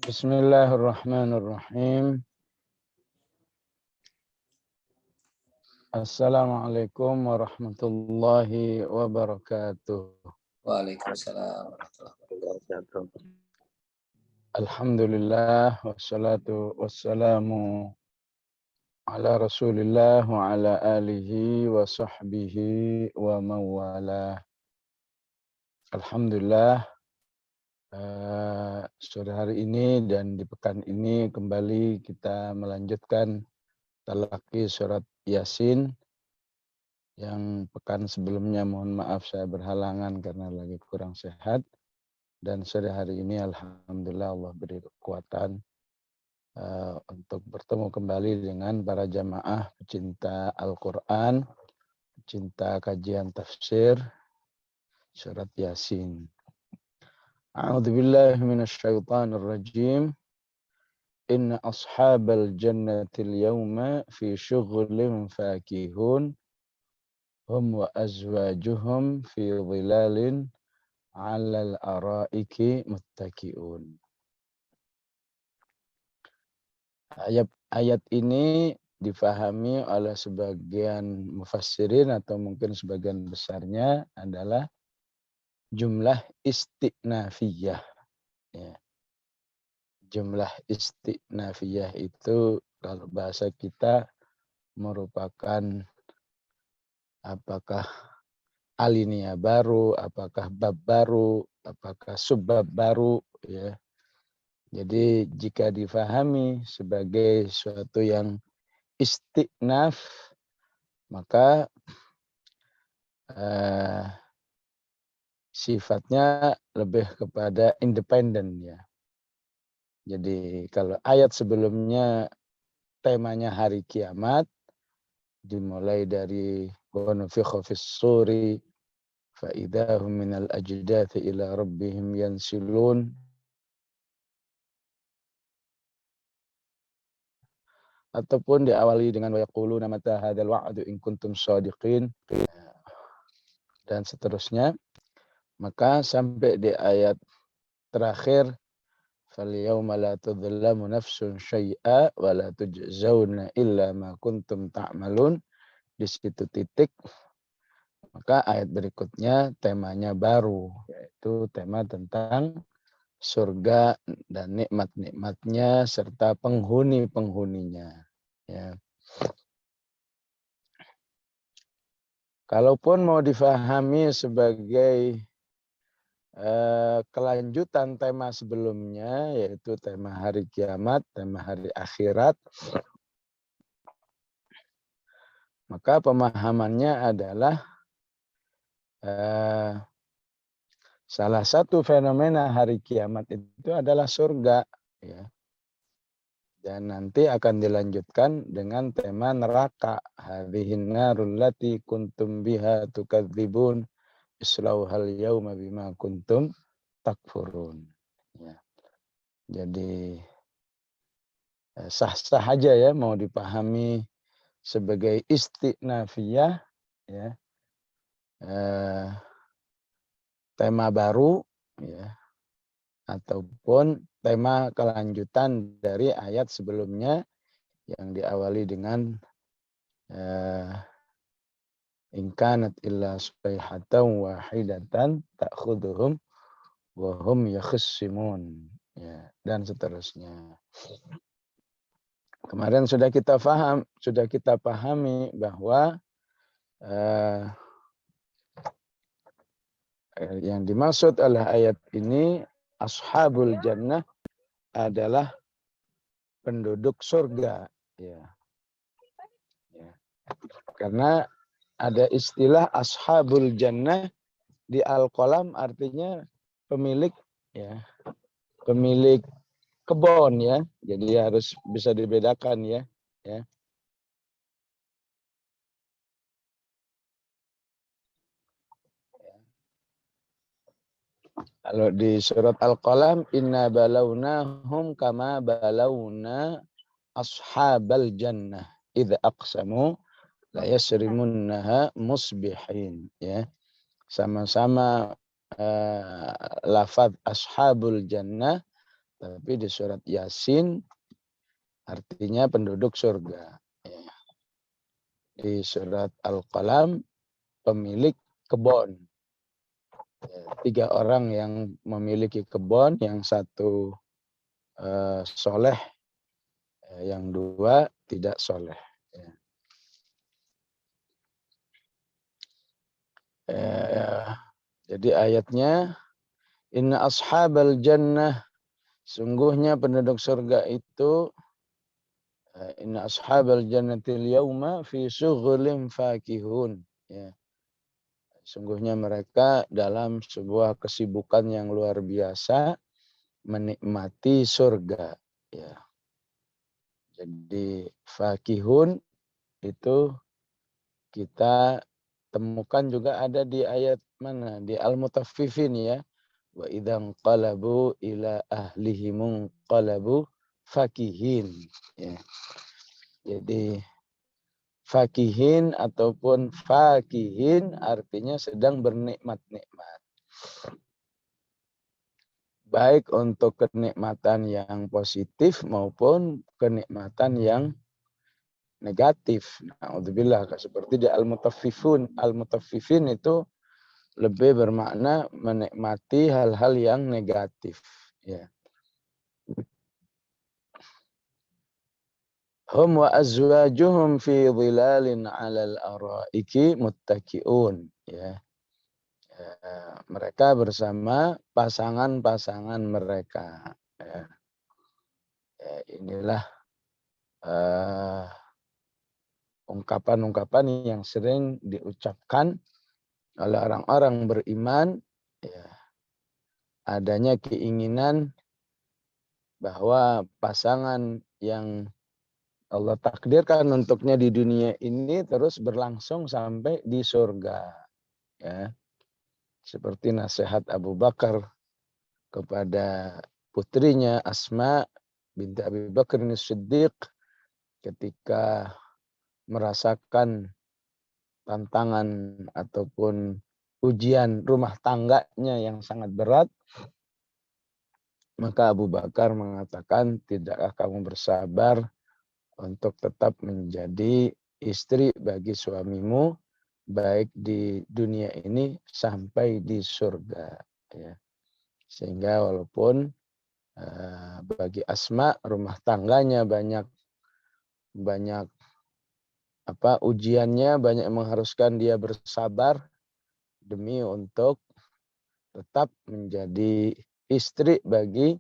Bismillahirrahmanirrahim. Assalamualaikum warahmatullahi wabarakatuh. Waalaikumsalam warahmatullahi wabarakatuh. Alhamdulillah wassalatu wassalamu ala Rasulillah wa ala alihi wa sahbihi wa mawalah. Alhamdulillah sore hari ini dan di pekan ini kembali kita melanjutkan talaqi surat Yasin. Yang pekan sebelumnya mohon maaf saya berhalangan karena lagi kurang sehat. Dan sore hari ini alhamdulillah Allah beri kekuatan untuk bertemu kembali dengan para jamaah pecinta Al-Quran, pecinta kajian tafsir surat Yasin. A'udzubillahi minasyaitonir rajim. Inna ashabal jannatil yawma fi syughlin fakihun. Hum wa azwajuhum fi dhilalin 'alal araiki muttaqiun. Ayat ini difahami oleh sebagian mufassirin atau mungkin sebagian besarnya adalah jumlah istinafiyah. Ya. Jumlah istinafiyah itu kalau bahasa kita merupakan apakah alinea baru, apakah bab baru, apakah subbab baru, ya. Jadi jika difahami sebagai suatu yang istinaf, maka sifatnya lebih kepada independen, ya. Jadi kalau ayat sebelumnya temanya hari kiamat, dimulai dari wa nufikha fis suri fa idahum minal ajdathi ila rabbihim yansilun. Ataupun diawali dengan wa yaquluna mata hadzal wa'du in kuntum shadiqin dan seterusnya. Maka sampai di ayat terakhir falyawma la tudzallamu nafsun syai'a wa la tujzauna illa ma kuntum ta'malun. Di situ titik, maka ayat berikutnya temanya baru, yaitu tema tentang surga dan nikmat-nikmatnya serta penghuni-penghuninya. Ya. Kalaupun mau difahami sebagai kelanjutan tema sebelumnya, yaitu tema hari kiamat, tema hari akhirat, maka pemahamannya adalah salah satu fenomena hari kiamat itu adalah surga, ya. Dan nanti akan dilanjutkan dengan tema neraka. Hadhihin narul lati kuntum biha tukadzibun islauhal yauma bima kuntum takfurun. Ya. Jadi sah-sah aja ya mau dipahami sebagai istinafiyah, ya, tema baru, ya, ataupun tema kelanjutan dari ayat sebelumnya yang diawali dengan in kanat illa sayhatan wahidatan ta'khudhuhum wa hum yakhsimun, ya, dan seterusnya. Kemarin sudah kita pahami bahwa yang dimaksud oleh ayat ini ashabul jannah adalah penduduk surga, ya. Ya. Karena ada istilah ashabul jannah di Al-Qalam, artinya pemilik, ya, pemilik kebun, ya. Jadi harus bisa dibedakan, ya. Ya. Kalau di surat Al-Qalam, inna balawnahum kama balawna ashabal jannah idza aqsamu la yasrimunnaha musbihin, ya. Sama-sama lafaz ashabul jannah Tapi di surat Yasin artinya penduduk surga. Ya. Di surat Al-Qalam pemilik kebun. Ya, 3 orang yang memiliki kebun, yang satu soleh, yang 2 tidak soleh. Ya. Jadi ayatnya, inna ashabal jannah, sungguhnya penduduk surga itu, inna ashabal jannatil yawma fi syughulin fakihun. Ya. Sungguhnya mereka dalam sebuah kesibukan yang luar biasa menikmati surga. Ya. Jadi fakihun itu kita temukan juga ada di ayat mana? Di Al-Mutaffifin ya. Wa idzan qalabu ila ahlihim qalabu fakihin. Ya. Jadi fakihin ataupun fakihin artinya sedang bernikmat-nikmat. Baik untuk kenikmatan yang positif maupun kenikmatan yang negatif. Na'udzubillah, seperti di Al-Mutaffifun. Al-Mutaffifin itu lebih bermakna menikmati hal-hal yang negatif. Ya. Hum wa azwajuhum fi dhilalin 'alal araiki muttaqiun. Ya. Mereka bersama pasangan-pasangan mereka. Ya. Inilah ungkapan-ungkapan yang sering diucapkan oleh orang-orang beriman. Ya. Adanya keinginan bahwa pasangan yang Allah takdirkan untuknya di dunia ini terus berlangsung sampai di surga. Ya. Seperti nasihat Abu Bakar kepada putrinya Asma binti Abi Bakar As-Siddiq ketika merasakan tantangan ataupun ujian rumah tangganya yang sangat berat, maka Abu Bakar mengatakan, tidakkah kamu bersabar untuk tetap menjadi istri bagi suamimu baik di dunia ini sampai di surga. Ya. Sehingga walaupun bagi Asma rumah tangganya banyak ujiannya, banyak yang mengharuskan dia bersabar demi untuk tetap menjadi istri bagi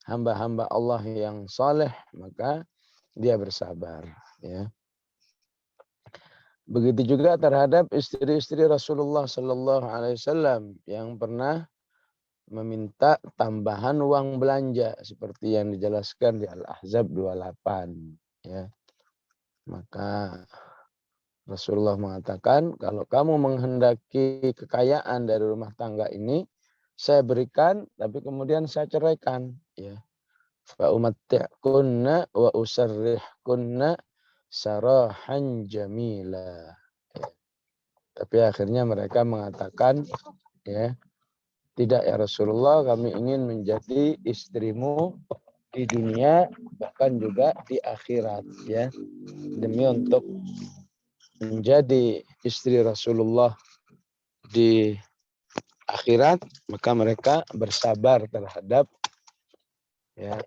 hamba-hamba Allah yang soleh, maka dia bersabar. Ya. Begitu juga terhadap istri-istri Rasulullah Sallallahu Alaihi Wasallam yang pernah meminta tambahan uang belanja seperti yang dijelaskan di Al-Ahzab 28. Ya. Maka Rasulullah mengatakan, kalau kamu menghendaki kekayaan dari rumah tangga ini, saya berikan, tapi kemudian saya ceraikan. Ya. Fa umatti'kunna wa usarrihkunna sarahan jamila. Ya. Tapi akhirnya mereka mengatakan, ya, tidak ya Rasulullah, kami ingin menjadi istrimu di dunia bahkan juga di akhirat, ya. Demi untuk menjadi istri Rasulullah di akhirat, maka mereka bersabar terhadap ya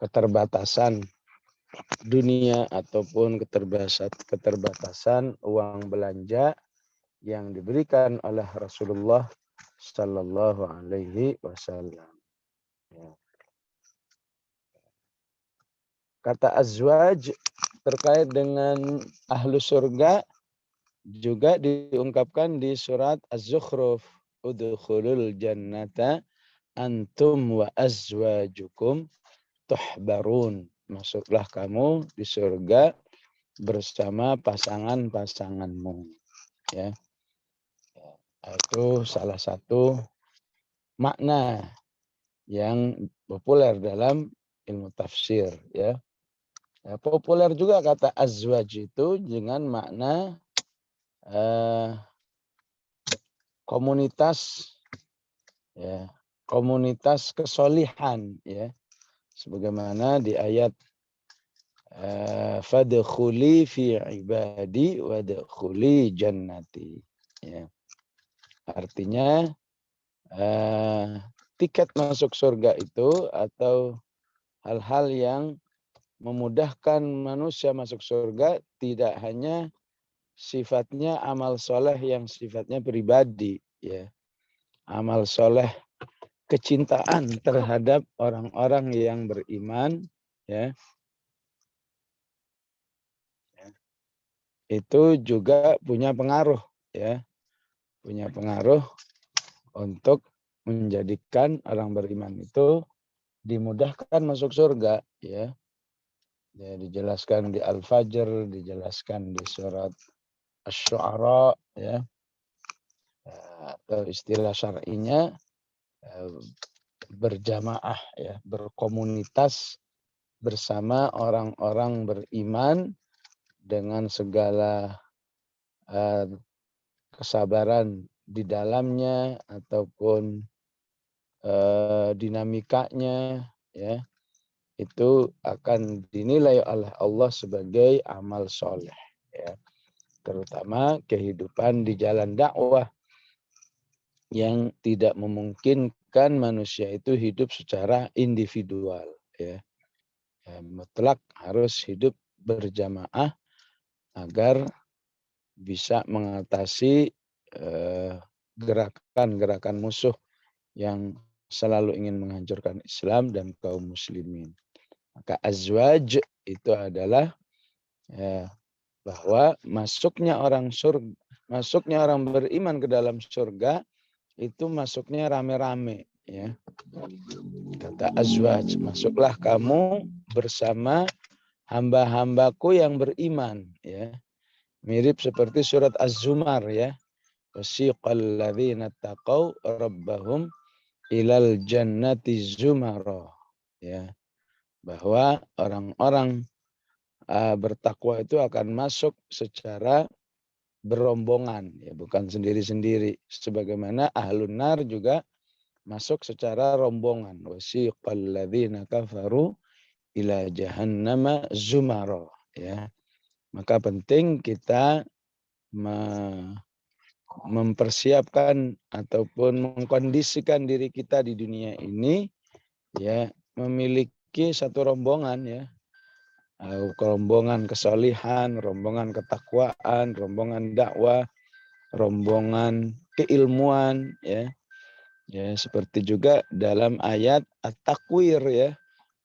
keterbatasan dunia ataupun keterbatasan uang belanja yang diberikan oleh Rasulullah Sallallahu Alaihi Wasallam. Ya. Kata azwaj terkait dengan ahlu surga juga diungkapkan di surat Az-Zukhruf. Udkhulul jannata antum wa azwajukum tuhbarun. Masuklah kamu di surga bersama pasangan-pasanganmu. Ya. Itu salah satu makna yang populer dalam ilmu tafsir. Ya. Populer juga kata azwaj itu dengan makna komunitas ya, komunitas kesolihan, ya, sebagaimana di ayat fadkhuli fi ibadi wadkhuli jannati, ya. Artinya tiket masuk surga itu atau hal-hal yang memudahkan manusia masuk surga tidak hanya sifatnya amal soleh yang sifatnya pribadi, ya. Amal soleh kecintaan terhadap orang-orang yang beriman, ya. Itu juga punya pengaruh, ya. Punya pengaruh untuk menjadikan orang beriman itu dimudahkan masuk surga, ya. Ya, dijelaskan di Al-Fajr, dijelaskan di surat Asy-Syu'ara, ya. Atau istilah syar'inya berjamaah, ya, berkomunitas bersama orang-orang beriman dengan segala kesabaran di dalamnya ataupun dinamikanya, ya, itu akan dinilai oleh Allah sebagai amal soleh, ya. Terutama kehidupan di jalan dakwah yang tidak memungkinkan manusia itu hidup secara individual, ya. Mutlak harus hidup berjamaah agar bisa mengatasi gerakan-gerakan musuh yang selalu ingin menghancurkan Islam dan kaum muslimin. Maka azwaj itu adalah bahwa masuknya orang beriman ke dalam surga itu masuknya rame-rame, ya. Kata azwaj, masuklah kamu bersama hamba-hambaku yang beriman, ya. Mirip seperti surat Az-Zumar, ya. Wasiqal ladzina taqaw rabbahum ilal jannati zumara, ya. Bahwa orang-orang bertakwa itu akan masuk secara berombongan, ya, bukan sendiri-sendiri. Sebagaimana ahlun nar juga masuk secara rombongan. Wasiqal ladzina kafaru ila jahannama zumara, ya. Maka penting kita mempersiapkan ataupun mengkondisikan diri kita di dunia ini, ya, memiliki satu rombongan, ya. Rombongan kesolihan, rombongan ketakwaan, rombongan dakwah, rombongan keilmuan, ya. Ya, seperti juga dalam ayat At-Takwir, ya.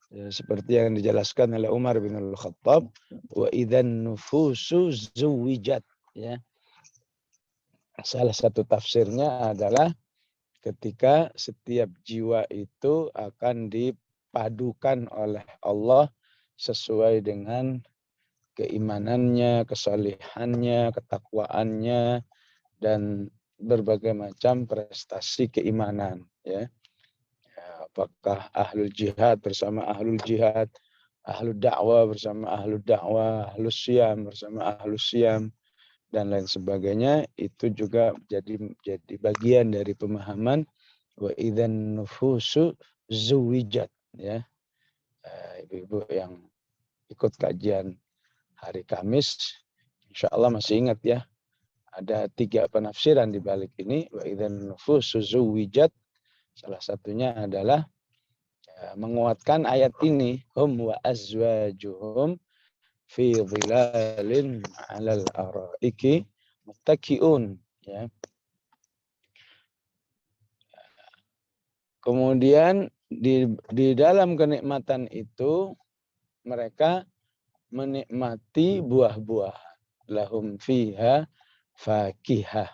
Ya, seperti yang dijelaskan oleh Umar bin Al-Khattab, wa idzan nufusu zuwijat, ya. Salah satu tafsirnya adalah ketika setiap jiwa itu akan dipadukan oleh Allah sesuai dengan keimanannya, kesolihannya, ketakwaannya, dan berbagai macam prestasi keimanan, ya. Apakah ahlul jihad bersama ahlul jihad, ahlul dakwah bersama ahlul dakwah, ahlus syam bersama ahlus syam, dan lain sebagainya, itu juga jadi bagian dari pemahaman wa idzan nufusu zuwijat, ya. Ibu-ibu yang ikut kajian hari Kamis, insya Allah masih ingat, ya. Ada 3 penafsiran di balik ini. Wa idzan nufusu zuwijat, salah satunya adalah menguatkan ayat ini, hum wa azwajuhum fi dhilalin 'alal araiki muttaqiun, ya. Kemudian di dalam kenikmatan itu mereka menikmati buah-buah, lahum fiha fakihah.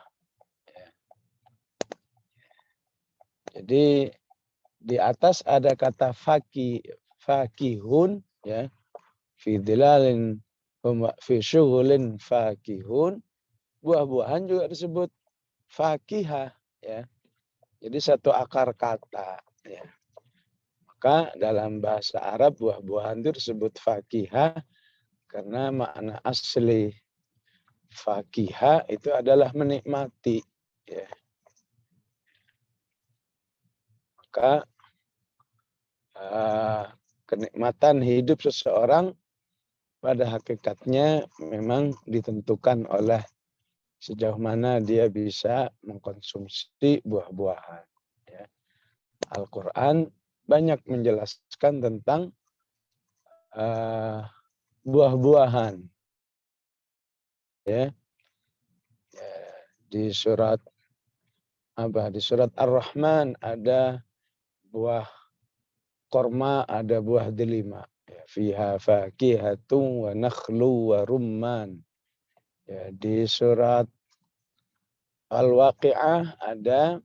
Jadi di atas ada kata fakihun, ya. Fi dhilalin fi syughulin fakihun. Buah-buahan juga disebut fakihah, ya. Jadi satu akar kata, ya. Maka dalam bahasa Arab buah-buahan itu disebut fakihah karena makna asli fakihah itu adalah menikmati, ya. Maka kenikmatan hidup seseorang pada hakikatnya memang ditentukan oleh sejauh mana dia bisa mengkonsumsi buah-buahan. Ya. Al-Quran banyak menjelaskan tentang buah-buahan. Ya. Di surat Di surat Ar-Rahman ada buah korma, ada buah delima. Ya, fiha fakihatun wa nakhlu wa rumman. Ya, di surat Al-Waqi'ah ada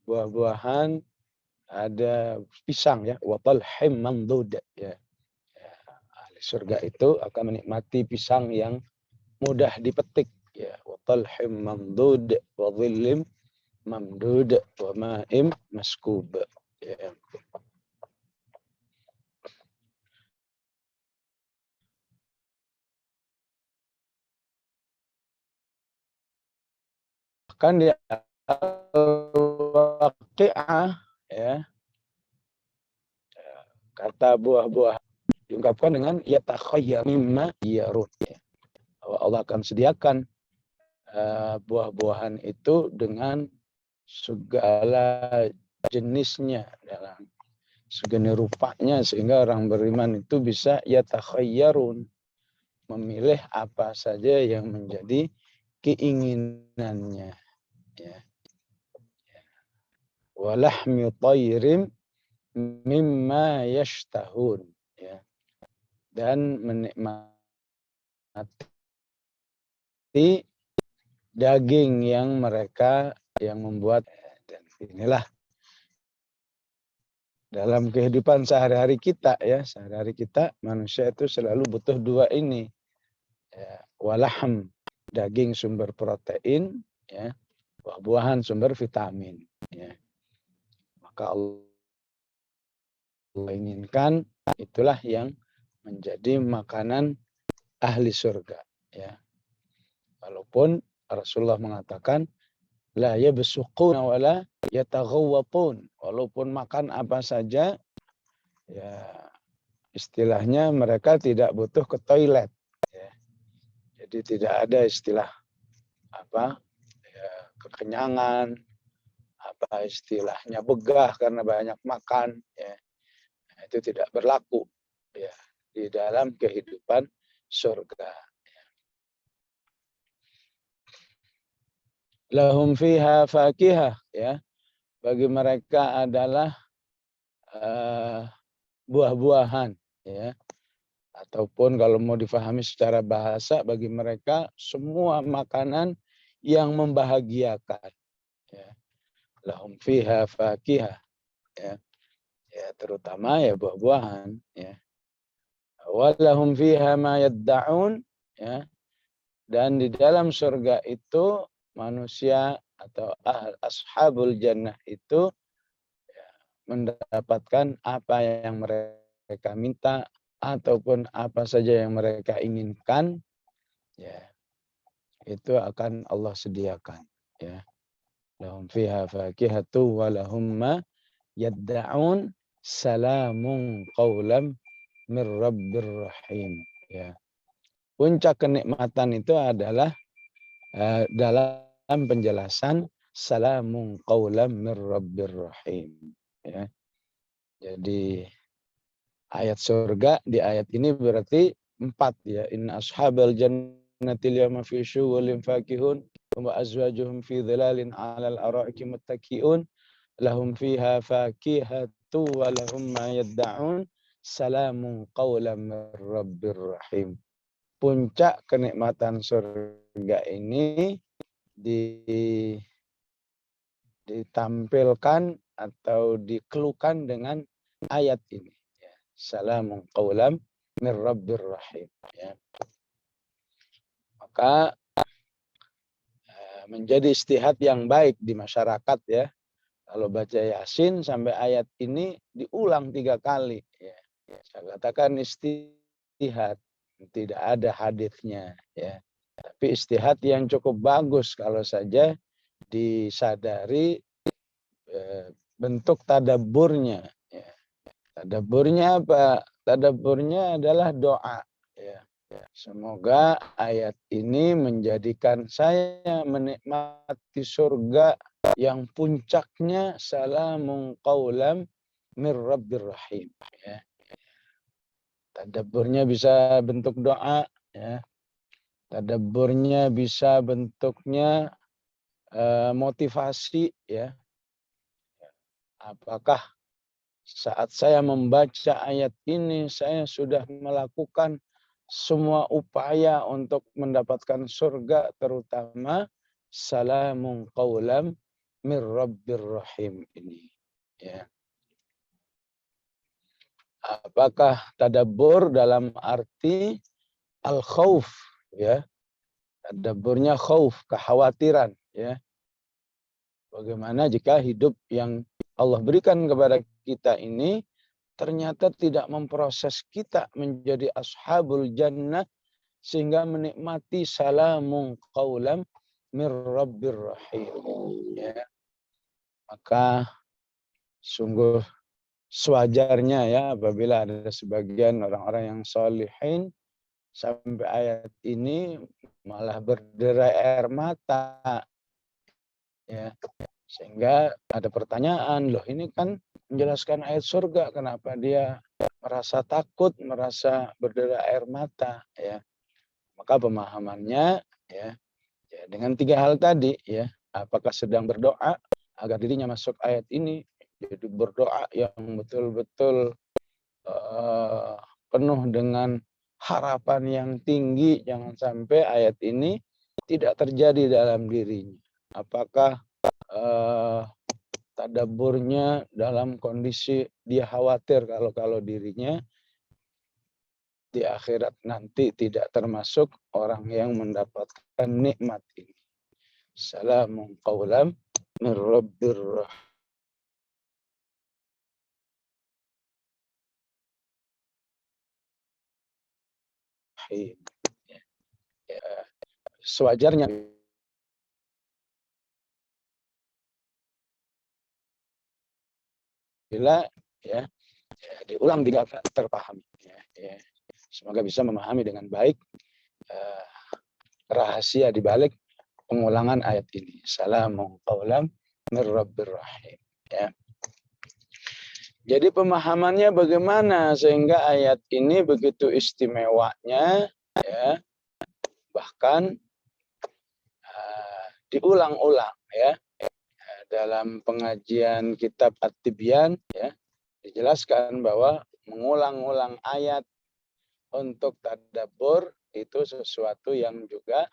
buah-buahan, ada pisang ya, wa talhim mamdud ya. Ahli surga itu akan menikmati pisang yang mudah dipetik ya, wa talhim mamdud wa dhillim mamdud wa ma'im maskub ya. Bahkan di Al-Waqi'ah ya, kata buah-buah diungkapkan dengan yatakhayyar mimma yarun. Allah akan sediakan buah-buahan itu dengan segala jenisnya, dalam segala rupanya, sehingga orang beriman itu bisa yatakhayyarun, memilih apa saja yang menjadi keinginannya. Ya. Walahmi tayrim mimma yashtahun. Ya. Dan menikmati daging yang mereka yang membuat. Dan inilah dalam kehidupan sehari-hari kita ya, sehari-hari kita manusia itu selalu butuh dua ini. Ya, walaham, daging sumber protein, ya, buah-buahan sumber vitamin. Ya. Maka Allah inginkan itulah yang menjadi makanan ahli surga. Ya. Walaupun Rasulullah mengatakan la yabsuquna wala yataghawwatun. Walaupun makan apa saja, ya istilahnya mereka tidak butuh ke toilet. Ya. Jadi tidak ada istilah ya, kekenyangan, istilahnya begah karena banyak makan. Ya. Nah, itu tidak berlaku ya di dalam kehidupan surga. Lahum fiha fakihah ya. Bagi mereka adalah buah-buahan ya. Ataupun kalau mau difahami secara bahasa, bagi mereka semua makanan yang membahagiakan. Ya. Lahum fiha fakihah ya. Ya, terutama ya buah-buahan ya. Walahum fiha ma yadda'un ya. Dan di dalam surga itu manusia atau ashabul jannah itu ya, mendapatkan apa yang mereka minta ataupun apa saja yang mereka inginkan, ya itu akan Allah sediakan. Ya, lahum fiha fakihatu wa lahum ma yadda'un salamun qawlam mir rabbir rahim. Ya, puncak kenikmatan itu adalah dalam penjelasan salamun qawlam mir rabbir rahim. Ya. Jadi ayat surga di ayat ini berarti 4 ya. Inna ashabal jannati yawma fi syughulin fakihun wa azwajuhum fi dhilalin 'alal ara'iki muttaqi'un lahum fiha fakihatu wa lahum ma yadda'un salamun qawlan mir rabbir rahim. Puncak kenikmatan surga ini ditampilkan atau dikeluhkan dengan ayat ini. Ya. Salamun qawlam mir rabbir rahim. Ya. Maka menjadi istihad yang baik di masyarakat ya. Kalau baca Yasin sampai ayat ini diulang 3 kali. Ya. Saya katakan istihad. Tidak ada hadisnya. Ya. Tapi istihad yang cukup bagus kalau saja disadari bentuk tadabburnya. Ya. Tadabburnya apa? Tadabburnya adalah doa. Ya. Semoga ayat ini menjadikan saya menikmati surga yang puncaknya salamun qaulam mir rabbir rahim. Ya. Tadabburnya bisa bentuk doa. Ya. Tadabburnya bisa bentuknya motivasi. Ya. Apakah saat saya membaca ayat ini, saya sudah melakukan semua upaya untuk mendapatkan surga, terutama salamun qaulam mir rabbir rahim ini. Ya. Apakah tadabbur dalam arti al-khauf, ya. Tadabburnya khauf, kekhawatiran, ya. Bagaimana jika hidup yang Allah berikan kepada kita ini ternyata tidak memproses kita menjadi ashabul jannah sehingga menikmati salamun qaulam mir rabbir rahim. Ya. Maka sungguh sewajarnya ya apabila ada sebagian orang-orang yang solihin sampai ayat ini malah berderai air mata. Ya. Sehingga ada pertanyaan, loh ini kan menjelaskan ayat surga, kenapa dia merasa takut, merasa berderai air mata, ya. Maka pemahamannya ya, ya dengan 3 hal tadi ya, apakah sedang berdoa agar dirinya masuk ayat ini, jadi berdoa yang betul-betul penuh dengan harapan yang tinggi, jangan sampai ayat ini tidak terjadi dalam dirinya. Apakah tadabburnya dalam kondisi dia khawatir kalau dirinya di akhirat nanti tidak termasuk orang yang mendapatkan nikmat ini. Salamun qaulam min rabbir rahim. Ya, sewajarnya bila ya, diulang tidak terpahami. Ya. Semoga bisa memahami dengan baik rahasia di balik pengulangan ayat ini. Salamun qaulam min rabbir rahim. Ya. Jadi pemahamannya bagaimana sehingga ayat ini begitu istimewanya, ya, bahkan diulang-ulang ya dalam pengajian kitab At-Tibyan ya dijelaskan bahwa mengulang-ulang ayat untuk tadabbur itu sesuatu yang juga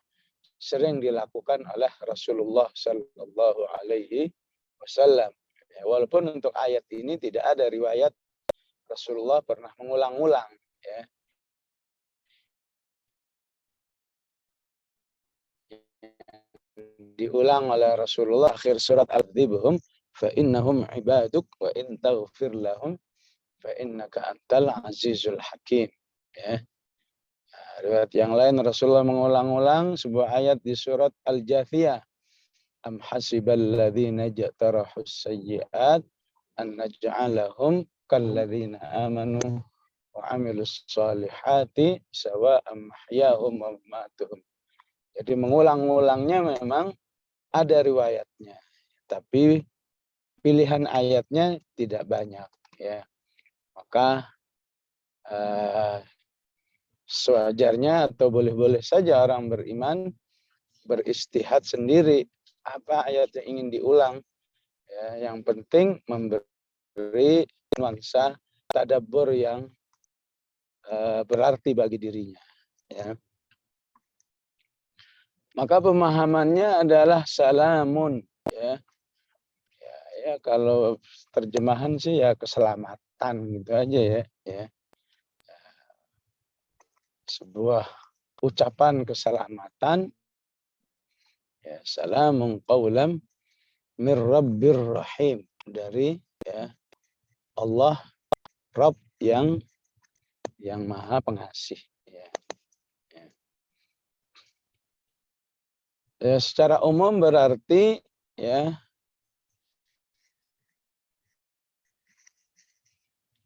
sering dilakukan oleh Rasulullah Sallallahu Alaihi Wasallam. Ya, walaupun untuk ayat ini tidak ada riwayat Rasulullah pernah mengulang-ulang. Ya. Diulang oleh Rasulullah akhir surat Al-Dzibhum, fa innahum ibaduk wa in taghfir lahum fa innaka antal azizul hakim. Ya. Riwayat yang lain Rasulullah mengulang-ulang sebuah ayat di surat Al-Jathiyah. Am hasibal ladzina ja'tarahus sayyi'at an naj'alahum kalladzina amanu wa amilus salihati sawa'am mahyahum wa mamatuhum. Jadi mengulang-ulangnya memang ada riwayatnya, tapi pilihan ayatnya tidak banyak. Ya, maka sewajarnya atau boleh-boleh saja orang beriman beristihad sendiri apa ayat yang ingin diulang. Ya, yang penting memberi nuansa tadabbur yang berarti bagi dirinya. Ya. Maka pemahamannya adalah salamun. Ya. Ya, kalau terjemahan sih ya keselamatan gitu aja ya. Ya. Sebuah ucapan keselamatan. Ya, salamun qaulam mir rabbir rahim, dari ya Allah Rabb yang maha pengasih. Ya. Ya. Ya, secara umum berarti ya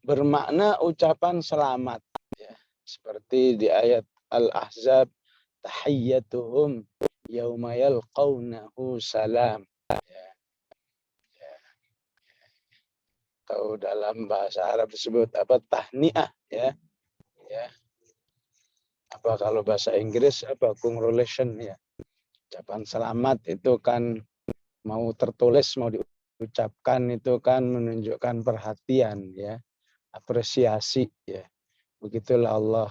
bermakna ucapan selamat. Ya. Seperti di ayat Al-Ahzab, tahiyyatuhum yauma yalqawnahu salam. Ya. Atau dalam bahasa Arab disebut apa, tahniah, ya. Ya. Apa kalau bahasa Inggris apa, congratulation, ya. Ucapan selamat itu kan mau tertulis mau diucapkan itu kan menunjukkan perhatian, ya, apresiasi, ya. Begitulah Allah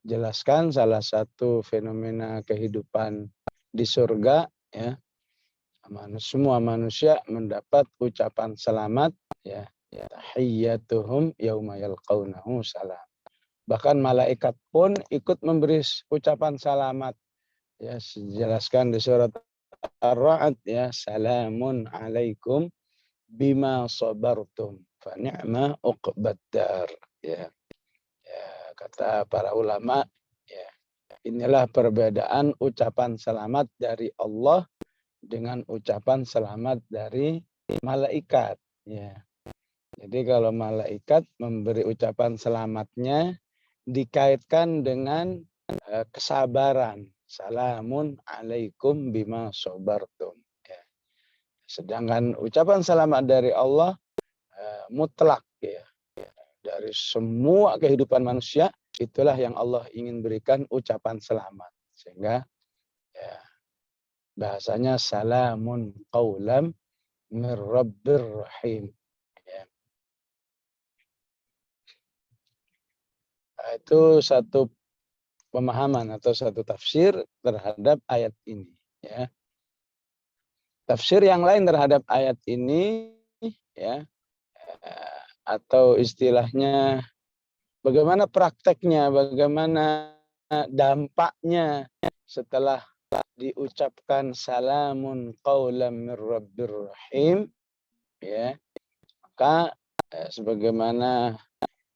jelaskan salah satu fenomena kehidupan di surga, ya. Semua manusia mendapat ucapan selamat, ya. Tahiyyatuhum yauma yalqaunahu salam. Bahkan malaikat pun ikut memberi ucapan selamat. Ya, dijelaskan di surat Ar-Ra'd, ya, salamun alaikum bima sabartum fa ni'ma uqbad dar. Ya. Ya, kata para ulama, ya, inilah perbedaan ucapan selamat dari Allah dengan ucapan selamat dari malaikat. Ya. Jadi kalau malaikat memberi ucapan selamatnya dikaitkan dengan kesabaran. Salamun alaikum bima sobartum. Ya. Sedangkan ucapan selamat dari Allah mutlak, ya. Dari semua kehidupan manusia, itulah yang Allah ingin berikan ucapan selamat. Sehingga ya, bahasanya salamun qaulam mir rabbir rahim. Ya. Itu satu pemahaman atau satu tafsir terhadap ayat ini, ya. Tafsir yang lain terhadap ayat ini, ya, atau istilahnya bagaimana prakteknya, bagaimana dampaknya setelah diucapkan salamun qaulam mir rabbir rahim, ya. Maka sebagaimana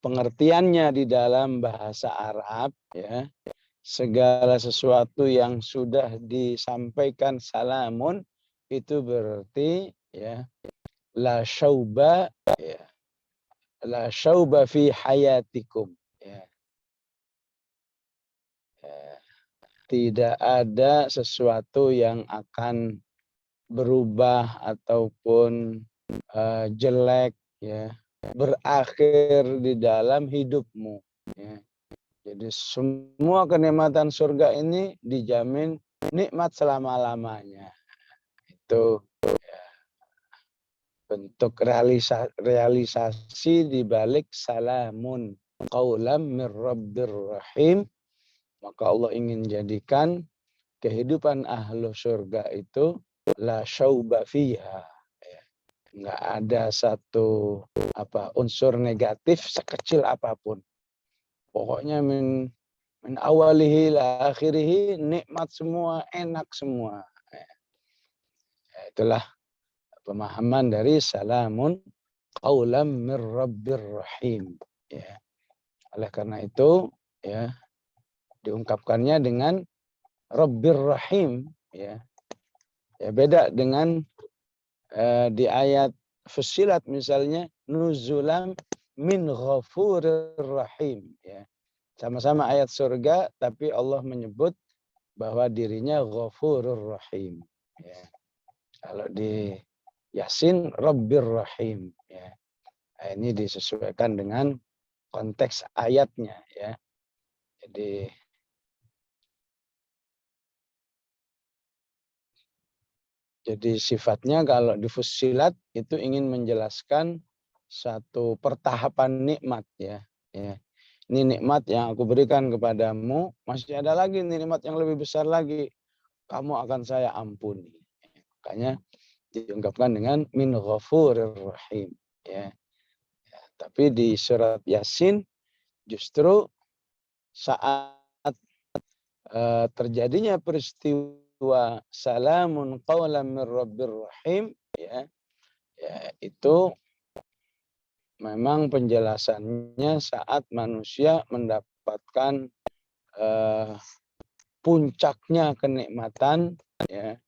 pengertiannya di dalam bahasa Arab, ya, segala sesuatu yang sudah disampaikan salamun itu berarti, ya, la syauba, ya, la syauba fi hayatikum, ya. Tidak ada sesuatu yang akan berubah ataupun jelek, ya, berakhir di dalam hidupmu, ya. Jadi semua kenikmatan surga ini dijamin nikmat selama-lamanya. Itu, ya, bentuk realisasi di balik salamun qaulam mir rabbir rahim. Maka Allah ingin jadikan kehidupan ahlu surga itu la syauba fiha. Ya. Nggak ada satu unsur negatif sekecil apapun. Pokoknya min awalihi la akhirihi nikmat semua, enak semua. Ya, itulah pemahaman dari salamun qaulam mir rabbir rahim. Ya. Oleh karena itu, ya, diungkapkannya dengan rabbir rahim, ya. Ya, beda dengan di ayat Fussilat misalnya nuzulam min ghafurir rahim, ya. Sama-sama ayat surga tapi Allah menyebut bahwa dirinya ghafurur rahim, ya. Kalau di Yasin rabbir rahim, ya. Nah, ini disesuaikan dengan konteks ayatnya, ya. Jadi sifatnya kalau di Fussilat itu ingin menjelaskan satu pertahapan nikmat, ya. Ya. Ini nikmat yang aku berikan kepadamu, masih ada lagi nikmat yang lebih besar lagi. Kamu akan saya ampuni. Makanya diungkapkan dengan min ghafurir rahim, ya. Ya. Tapi di surat Yasin justru saat terjadinya peristiwa salamun qaulam mir rabbir rahim, ya, ya, itu memang penjelasannya saat manusia mendapatkan puncaknya kenikmatan, ya,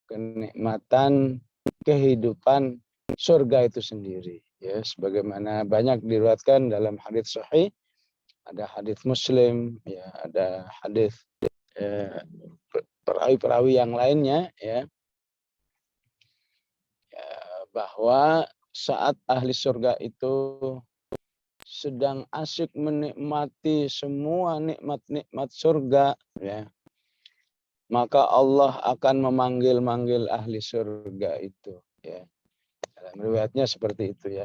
kenikmatan kehidupan surga itu sendiri. Ya, sebagaimana banyak diriwayatkan dalam hadis sahih, ada hadis Muslim, ya, ada hadis perawi-perawi yang lainnya, ya, bahwa saat ahli surga itu sedang asyik menikmati semua nikmat-nikmat surga, ya, maka Allah akan memanggil-manggil ahli surga itu, ya. Dalam riwayatnya seperti itu, ya.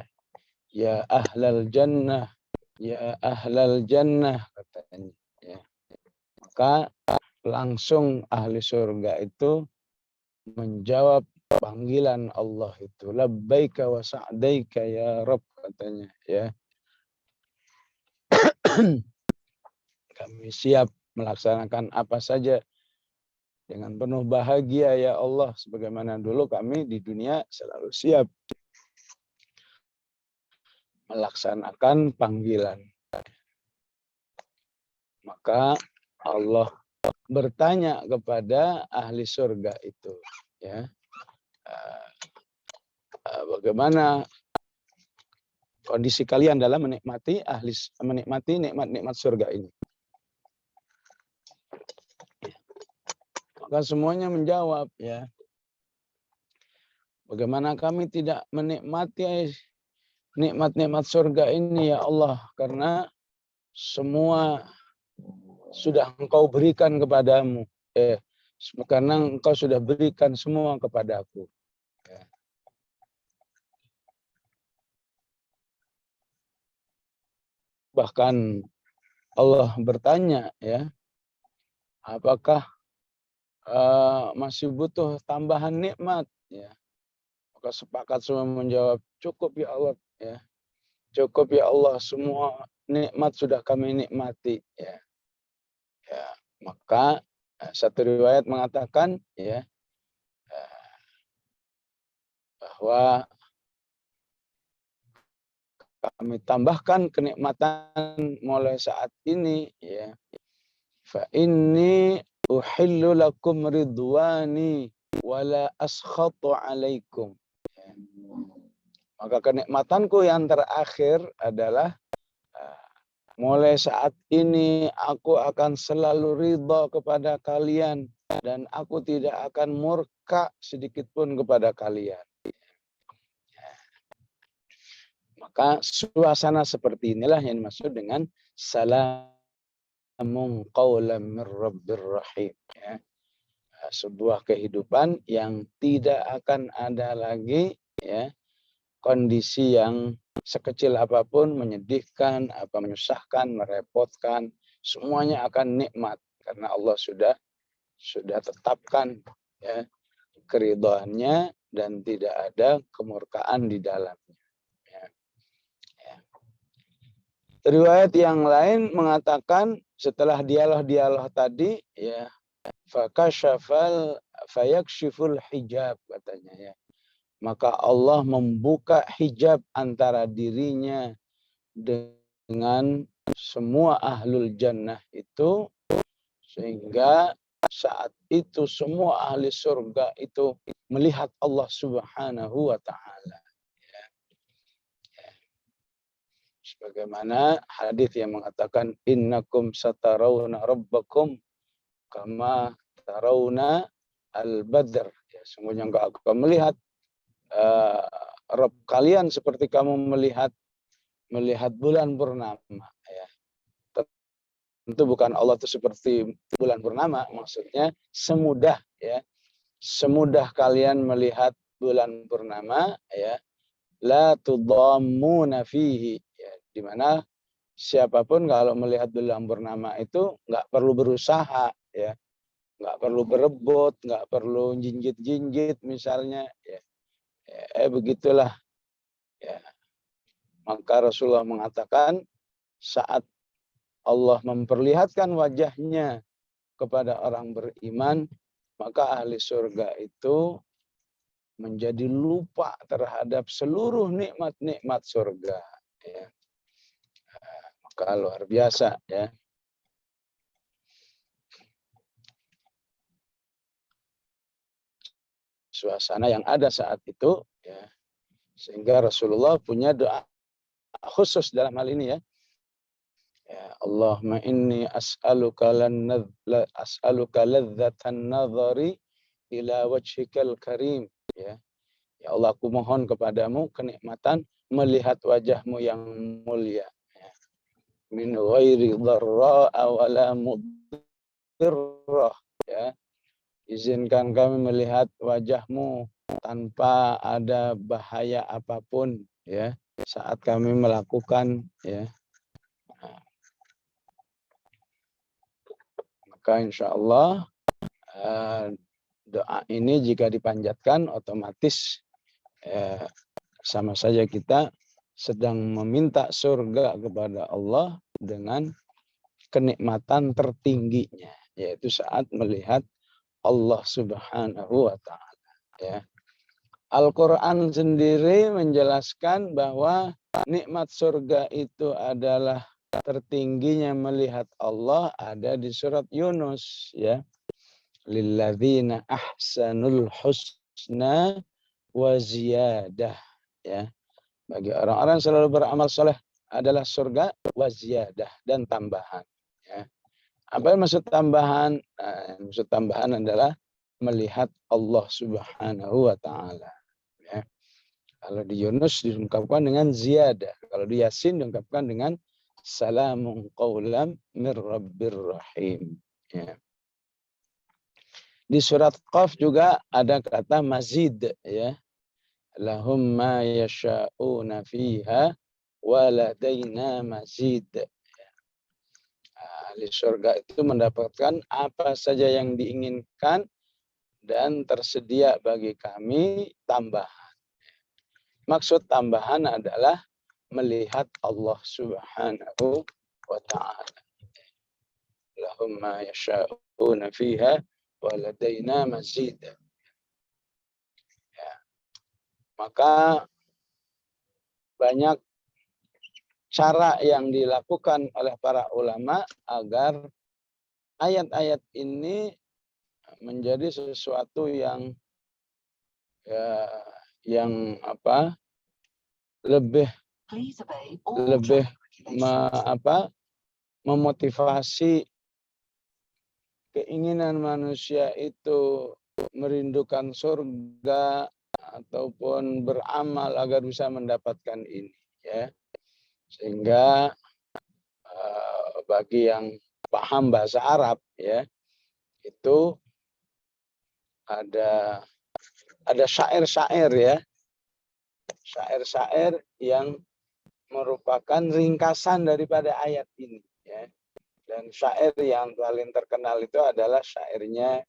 Ya ahlal jannah, ya ahlal jannah, katanya, ya. Maka langsung ahli surga itu menjawab panggilan Allah itu, labbaika wa sa'daika ya Rabb, katanya, ya. Kami siap melaksanakan apa saja dengan penuh bahagia ya Allah, sebagaimana dulu kami di dunia selalu siap melaksanakan panggilan. Maka Allah bertanya kepada ahli surga itu, ya, bagaimana kondisi kalian dalam menikmati nikmat-nikmat surga ini. Maka semuanya menjawab, ya, bagaimana kami tidak menikmati nikmat-nikmat surga ini ya Allah, karena semua sudah Engkau berikan kepadamu. Karena Engkau sudah berikan semua kepadaku. Ya. Bahkan Allah bertanya, ya, apakah masih butuh tambahan nikmat? Ya. Maka sepakat semua menjawab, cukup ya Allah, ya. Cukup ya Allah, semua nikmat sudah kami nikmati, ya. Ya, maka satu riwayat mengatakan, ya, bahwa kami tambahkan kenikmatan mulai saat ini, ya. Fa inni uhillu lakum ridwani wala askhatu alaikum. Ya. Maka kenikmatanku yang terakhir adalah mulai saat ini aku akan selalu ridha kepada kalian dan aku tidak akan murka sedikit pun kepada kalian. Maka suasana seperti inilah yang dimaksud dengan salamun qaulan mir rabbir rahim, ya. Sebuah kehidupan yang tidak akan ada lagi, ya, kondisi yang sekecil apapun menyedihkan, menyusahkan, merepotkan, semuanya akan nikmat karena Allah sudah tetapkan, ya, keridhaannya dan tidak ada kemurkaan di dalamnya. Ya. Ya. Riwayat yang lain mengatakan setelah dialog-dialog tadi, ya, fayakshiful hijab, katanya, ya. Maka Allah membuka hijab antara dirinya dengan semua ahlul jannah itu, sehingga saat itu semua ahli surga itu melihat Allah Subhanahu wa taala. Sebagaimana hadis yang mengatakan innakum satarawna rabbakum kama tarawna al-badr. Ya, sungguhnya engkau akan melihat Rabb kalian seperti kamu melihat bulan purnama, ya. Tentu bukan Allah itu seperti bulan purnama, maksudnya semudah, ya, semudah kalian melihat bulan purnama, ya, la tudammuna fihi, ya, di mana siapapun kalau melihat bulan purnama itu nggak perlu berusaha, ya, nggak perlu berebut, nggak perlu jinjit-jinjit misalnya, ya. Begitulah, ya. Maka Rasulullah mengatakan saat Allah memperlihatkan wajahnya kepada orang beriman, maka ahli surga itu menjadi lupa terhadap seluruh nikmat-nikmat surga, ya. Maka luar biasa, ya. Suasana yang ada saat itu, ya, Sehingga Rasulullah punya doa khusus dalam hal ini ya. Ya, Allahumma inni as'aluka ladzatan nadhari ila wajhikal karim. Ya. Ya Allah, aku mohon kepadamu kenikmatan melihat wajahmu yang mulia. Ya. Min ghairi dharra'a wala mudirrah. Ya. Izinkan kami melihat wajahmu tanpa ada bahaya apapun ya saat kami melakukan ya. Maka insya Allah doa ini jika dipanjatkan otomatis sama saja kita sedang meminta surga kepada Allah dengan kenikmatan tertingginya, yaitu saat melihat Allah Subhanahu wa Ta'ala. Ya. Al-Quran sendiri menjelaskan bahwa nikmat surga itu adalah tertingginya melihat Allah ada di surat Yunus ya. Lilladzina ahsanul husna wa ziyadah ya. Bagi orang-orang yang selalu beramal soleh adalah surga wa ziyadah dan tambahan ya. Apa yang maksud tambahan? Nah, maksud tambahan adalah melihat Allah Subhanahu wa Ta'ala ya. Kalau di Yunus diungkapkan dengan ziyadah. Kalau di Yasin diungkapkan dengan salamun qawlam mir rabbir rahim. Ya. Di surat Qaf juga ada kata mazid. Ya. Lahum ma yasha'una fiha waladaina mazid. Ahli surga itu mendapatkan apa saja yang diinginkan dan tersedia bagi kami tambahan. Maksud tambahan adalah melihat Allah Subhanahu wa Ta'ala. Lahum ma yasha'una fiha wa ladaina mazid. Ya. Maka banyak cara yang dilakukan oleh para ulama agar ayat-ayat ini menjadi sesuatu yang ya, yang lebih memotivasi keinginan manusia itu merindukan surga ataupun beramal agar bisa mendapatkan ini ya. Sehingga bagi yang paham bahasa Arab ya, itu ada syair-syair ya. Syair-syair yang merupakan ringkasan daripada ayat ini ya. Dan syair yang paling terkenal itu adalah syairnya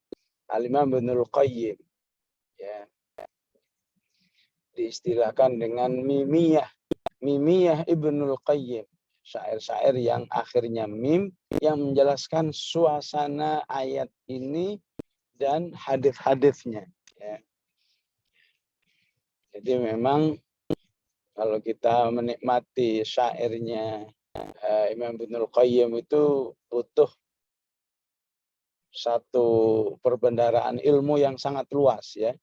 Al-Imam Ibnul Qayyim ya. Diistilahkan dengan mimiyah Ibnul Qayyim. Syair-syair yang akhirnya mim yang menjelaskan suasana ayat ini dan hadis-hadisnya ya. Jadi memang kalau kita menikmati syairnya Imam Ibnul Qayyim itu butuh satu perbendaharaan ilmu yang sangat luas ya.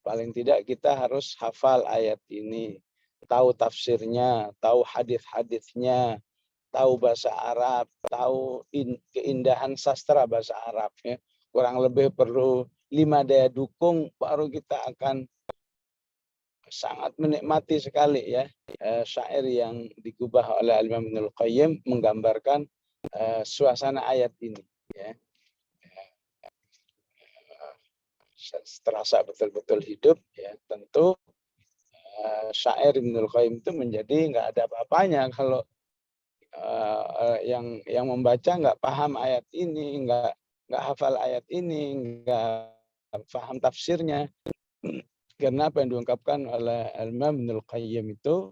Paling tidak kita harus hafal ayat ini, tahu tafsirnya, tahu hadis-hadisnya, tahu bahasa Arab, tahu keindahan sastra bahasa Arab ya. Kurang lebih perlu 5 daya dukung baru kita akan sangat menikmati sekali ya syair yang digubah oleh Imam Ibnul Qayyim menggambarkan suasana ayat ini ya. Terasa betul-betul hidup ya. Tentu syair Ibnul Qayyim itu menjadi nggak ada apa-apanya kalau yang membaca nggak paham ayat ini, nggak hafal ayat ini, nggak paham tafsirnya. Karena apa yang diungkapkan oleh Imam Ibnul Qayyim itu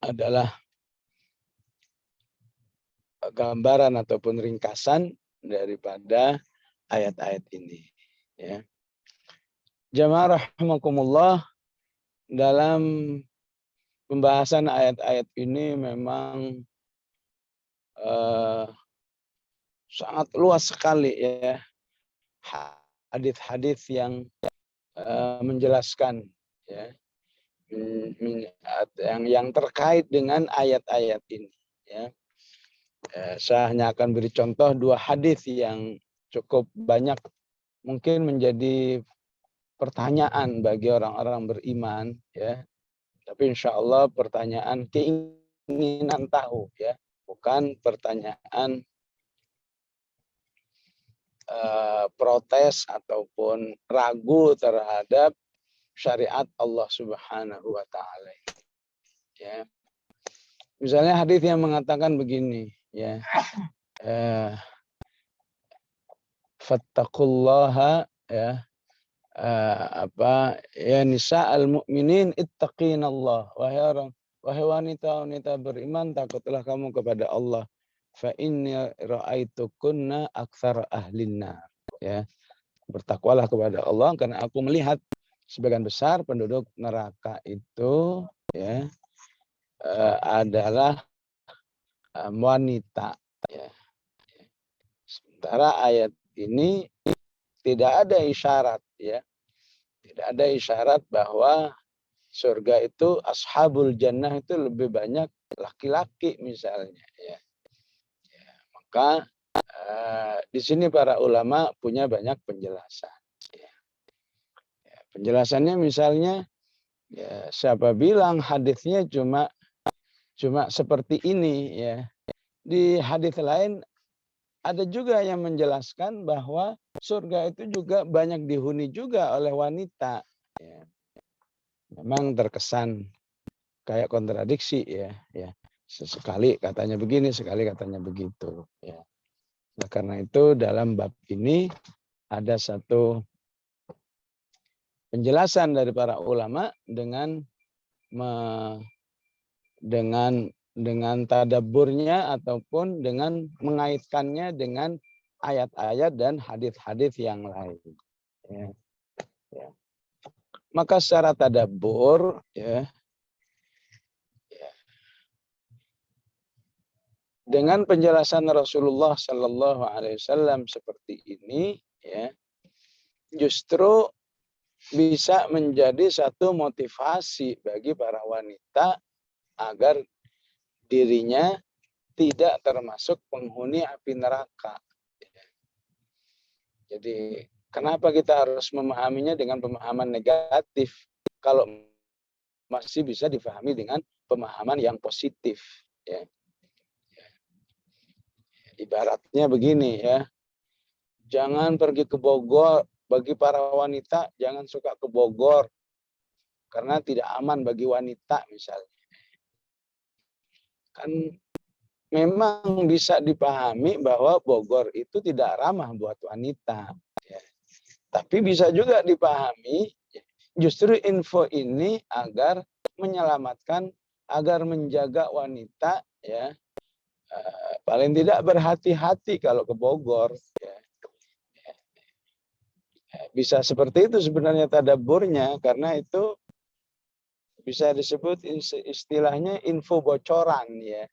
adalah gambaran ataupun ringkasan daripada ayat-ayat ini. Ya. Jamaah rahimakumullah, dalam pembahasan ayat-ayat ini memang sangat luas sekali ya hadis-hadis yang menjelaskan ya yang terkait dengan ayat-ayat ini, ya. Saya hanya akan beri contoh 2 hadis yang cukup banyak mungkin menjadi pertanyaan bagi orang-orang beriman, ya. Tapi insya Allah pertanyaan keinginan tahu, ya, bukan pertanyaan protes ataupun ragu terhadap syariat Allah Subhanahu wa taala. Ya. Misalnya hadis yang mengatakan begini, ya. Fattaqullaha, ya. Ya nisa'al mu'minin ittaqinallah. Wahai wanita-wanita beriman, takutlah kamu kepada Allah. Fa inni ra'aitukunna aktsara ahlin nar. Ya. Bertakwalah kepada Allah karena aku melihat sebagian besar penduduk neraka itu, ya, adalah wanita, ya. Sementara ayat ini tidak ada isyarat, ya. Tidak ada isyarat bahwa surga itu ashabul jannah itu lebih banyak laki-laki misalnya, ya. Maka di sini para ulama punya banyak penjelasan. Ya. Penjelasannya misalnya, ya, siapa bilang hadisnya cuma seperti ini, ya. Di hadis lain ada juga yang menjelaskan bahwa surga itu juga banyak dihuni juga oleh wanita. Ya. Memang terkesan kayak kontradiksi, ya. Sekali katanya begini, sekali katanya begitu. Ya. Nah, karena itu dalam bab ini ada satu penjelasan dari para ulama dengan tadabburnya ataupun dengan mengaitkannya dengan ayat-ayat dan hadis-hadis yang lain. Ya. Ya. Maka secara tadabbur, ya, dengan penjelasan Rasulullah Shallallahu Alaihi Wasallam seperti ini, ya, justru bisa menjadi satu motivasi bagi para wanita agar dirinya tidak termasuk penghuni api neraka. Jadi kenapa kita harus memahaminya dengan pemahaman negatif kalau masih bisa difahami dengan pemahaman yang positif, ya. Ibaratnya begini, ya. Jangan pergi ke Bogor, bagi para wanita jangan suka ke Bogor karena tidak aman bagi wanita misalnya. Kan memang bisa dipahami bahwa Bogor itu tidak ramah buat wanita, ya. Tapi bisa juga dipahami justru info ini agar menyelamatkan, agar menjaga wanita, ya, paling tidak berhati-hati kalau ke Bogor, ya. Bisa seperti itu sebenarnya tadabburnya, karena itu bisa disebut istilahnya info bocoran, ya.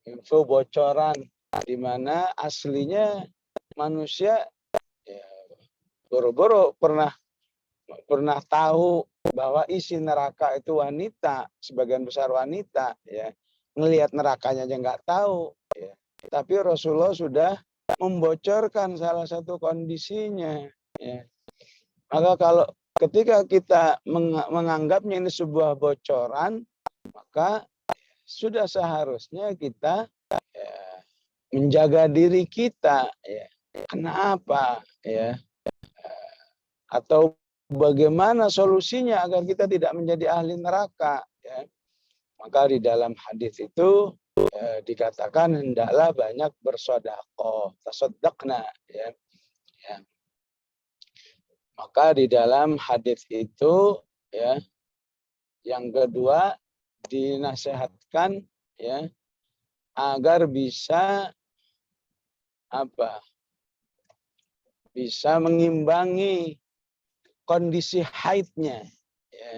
Info bocoran di mana aslinya manusia, ya, boro-boro pernah tahu bahwa isi neraka itu wanita, sebagian besar wanita, ya. Ngelihat nerakanya aja nggak tahu, ya. Tapi Rasulullah sudah membocorkan salah satu kondisinya, ya. Maka kalau ketika kita menganggapnya ini sebuah bocoran, maka sudah seharusnya kita, ya, menjaga diri kita, ya. Kenapa, ya? Atau bagaimana solusinya agar kita tidak menjadi ahli neraka, ya. Maka di dalam hadis itu dikatakan hendaklah banyak bersedekah, tasaddaqna, ya. Ya. Maka di dalam hadis itu, ya, yang kedua dinasihatkan, ya, agar bisa bisa mengimbangi kondisi haidnya, ya.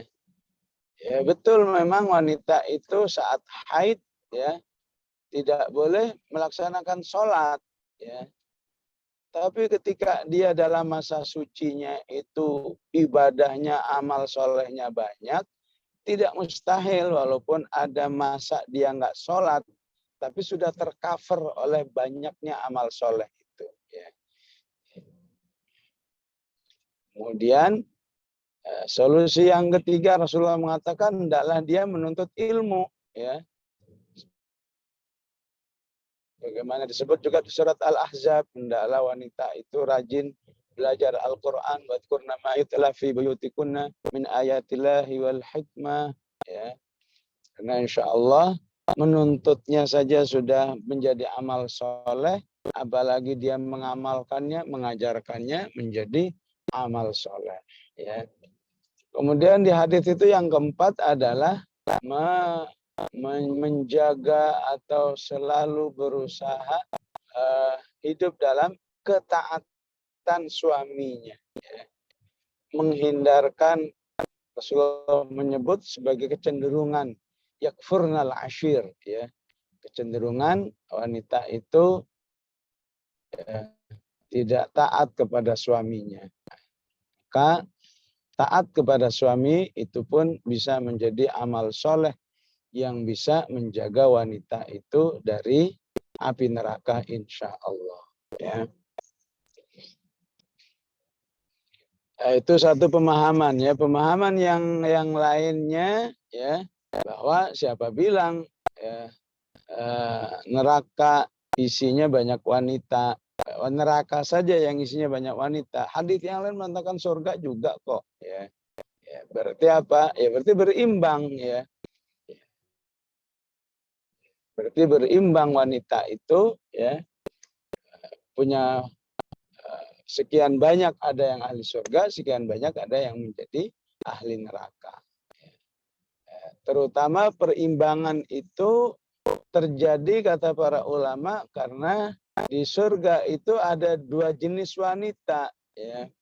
Ya, betul memang wanita itu saat haid, ya, tidak boleh melaksanakan sholat, ya. Tapi ketika dia dalam masa sucinya itu ibadahnya, amal solehnya banyak, tidak mustahil walaupun ada masa dia nggak sholat, tapi sudah tercover oleh banyaknya amal soleh itu. Ya. Kemudian solusi yang ketiga, Rasulullah mengatakan hendaklah dia menuntut ilmu. Ya. Bagaimana disebut juga di surat Al-Ahzab, hendaklah wanita itu rajin belajar Al-Quran, wadkurna ma yutla fi buyutikunna min ayatillahi wal hikmah. Ya. Karena insya Allah menuntutnya saja sudah menjadi amal soleh, apalagi dia mengamalkannya, mengajarkannya menjadi amal soleh. Ya. Kemudian di hadis itu yang keempat adalah menjaga atau selalu berusaha hidup dalam ketaatan suaminya. Ya. Menghindarkan, Rasulullah menyebut sebagai kecenderungan yakfurnal ashir, ya, kecenderungan wanita itu tidak taat kepada suaminya. Maka taat kepada suami itu pun bisa menjadi amal soleh yang bisa menjaga wanita itu dari api neraka insya Allah. Ya. Itu satu pemahaman, ya. Pemahaman yang lainnya, ya, bahwa siapa bilang ya, neraka isinya banyak wanita, neraka saja yang isinya banyak wanita. Hadits yang lain mengatakan surga juga kok. Ya. Ya, berarti apa? Ya berarti berimbang, ya. Berarti berimbang wanita itu, ya, punya sekian banyak ada yang ahli surga, sekian banyak ada yang menjadi ahli neraka. Terutama perimbangan itu terjadi kata para ulama karena di surga itu ada dua jenis wanita. Ya.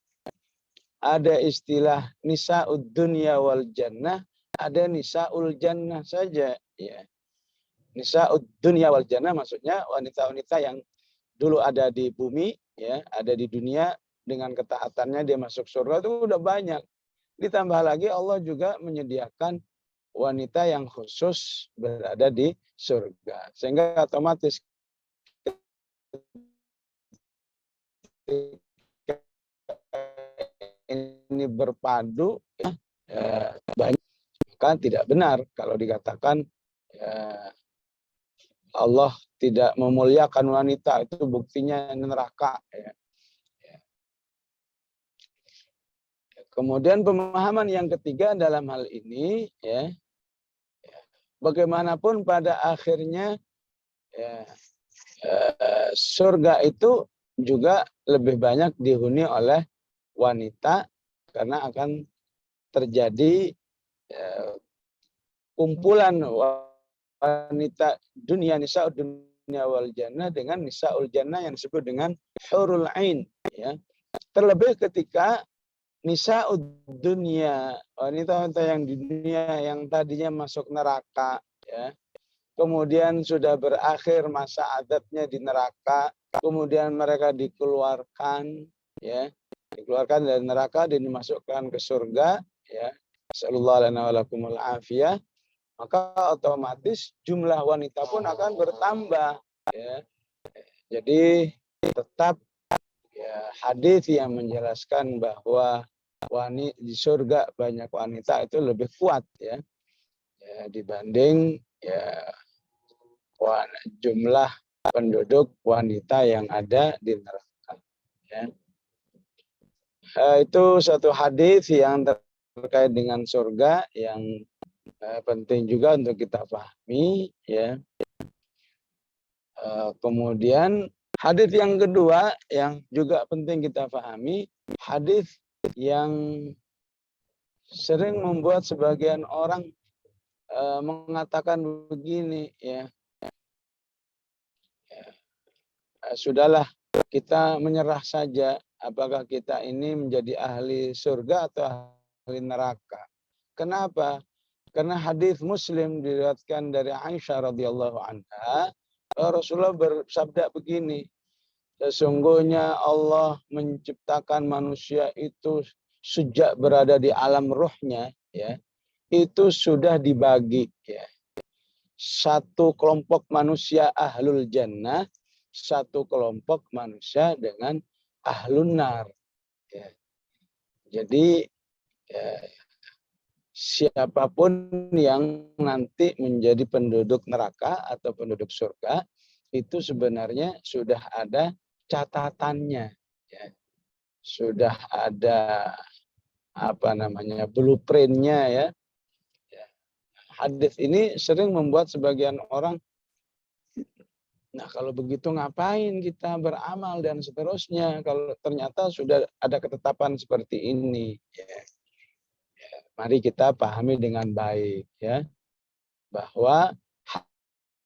Ada istilah nisa'ud dunya wal jannah, ada nisa'ul jannah saja. Ya. Nisa'ud dunya wal jannah maksudnya wanita-wanita yang dulu ada di bumi, ya, ada di dunia, dengan ketaatannya dia masuk surga itu udah banyak. Ditambah lagi Allah juga menyediakan wanita yang khusus berada di surga. Sehingga otomatis ini berpadu, ya, banyak. Maka tidak benar kalau dikatakan ya, Allah tidak memuliakan wanita, itu buktinya neraka. Ya. Kemudian pemahaman yang ketiga dalam hal ini, ya, bagaimanapun pada akhirnya ya, surga itu juga lebih banyak dihuni oleh wanita karena akan terjadi kumpulan wanita dunia, nisa dunia wal jannah dengan nisaul jannah yang disebut dengan hurul ain. Ya. Terlebih ketika nisa'ud dunia, wanita-wanita yang di dunia yang tadinya masuk neraka, ya, kemudian sudah berakhir masa adatnya di neraka, kemudian mereka dikeluarkan, ya, dikeluarkan dari neraka dan dimasukkan ke surga, ya, sallallahu alaihi afiyah, maka otomatis jumlah wanita pun akan bertambah, ya. Jadi tetap, ya, hadis yang menjelaskan bahwa wanita di surga banyak wanita itu lebih kuat, ya, ya dibanding ya jumlah penduduk wanita yang ada di neraka. Ya. Itu satu hadis yang terkait dengan surga yang penting juga untuk kita pahami. Ya. Kemudian hadis yang kedua yang juga penting kita pahami, hadis yang sering membuat sebagian orang mengatakan begini, ya, sudahlah kita menyerah saja, apakah kita ini menjadi ahli surga atau ahli neraka. Kenapa? Karena hadis Muslim diriwayatkan dari Aisyah radhiyallahu anha, Rasulullah bersabda begini, sesungguhnya Allah menciptakan manusia itu sejak berada di alam ruhnya, ya, itu sudah dibagi, ya. Satu kelompok manusia ahlul jannah, satu kelompok manusia dengan ahlun nar, ya. Jadi ya, siapapun yang nanti menjadi penduduk neraka atau penduduk surga itu sebenarnya sudah ada catatannya, ya. Sudah ada blueprintnya, ya. Hadis ini sering membuat sebagian orang, nah kalau begitu ngapain kita beramal dan seterusnya kalau ternyata sudah ada ketetapan seperti ini, ya. Mari kita pahami dengan baik, ya, bahwa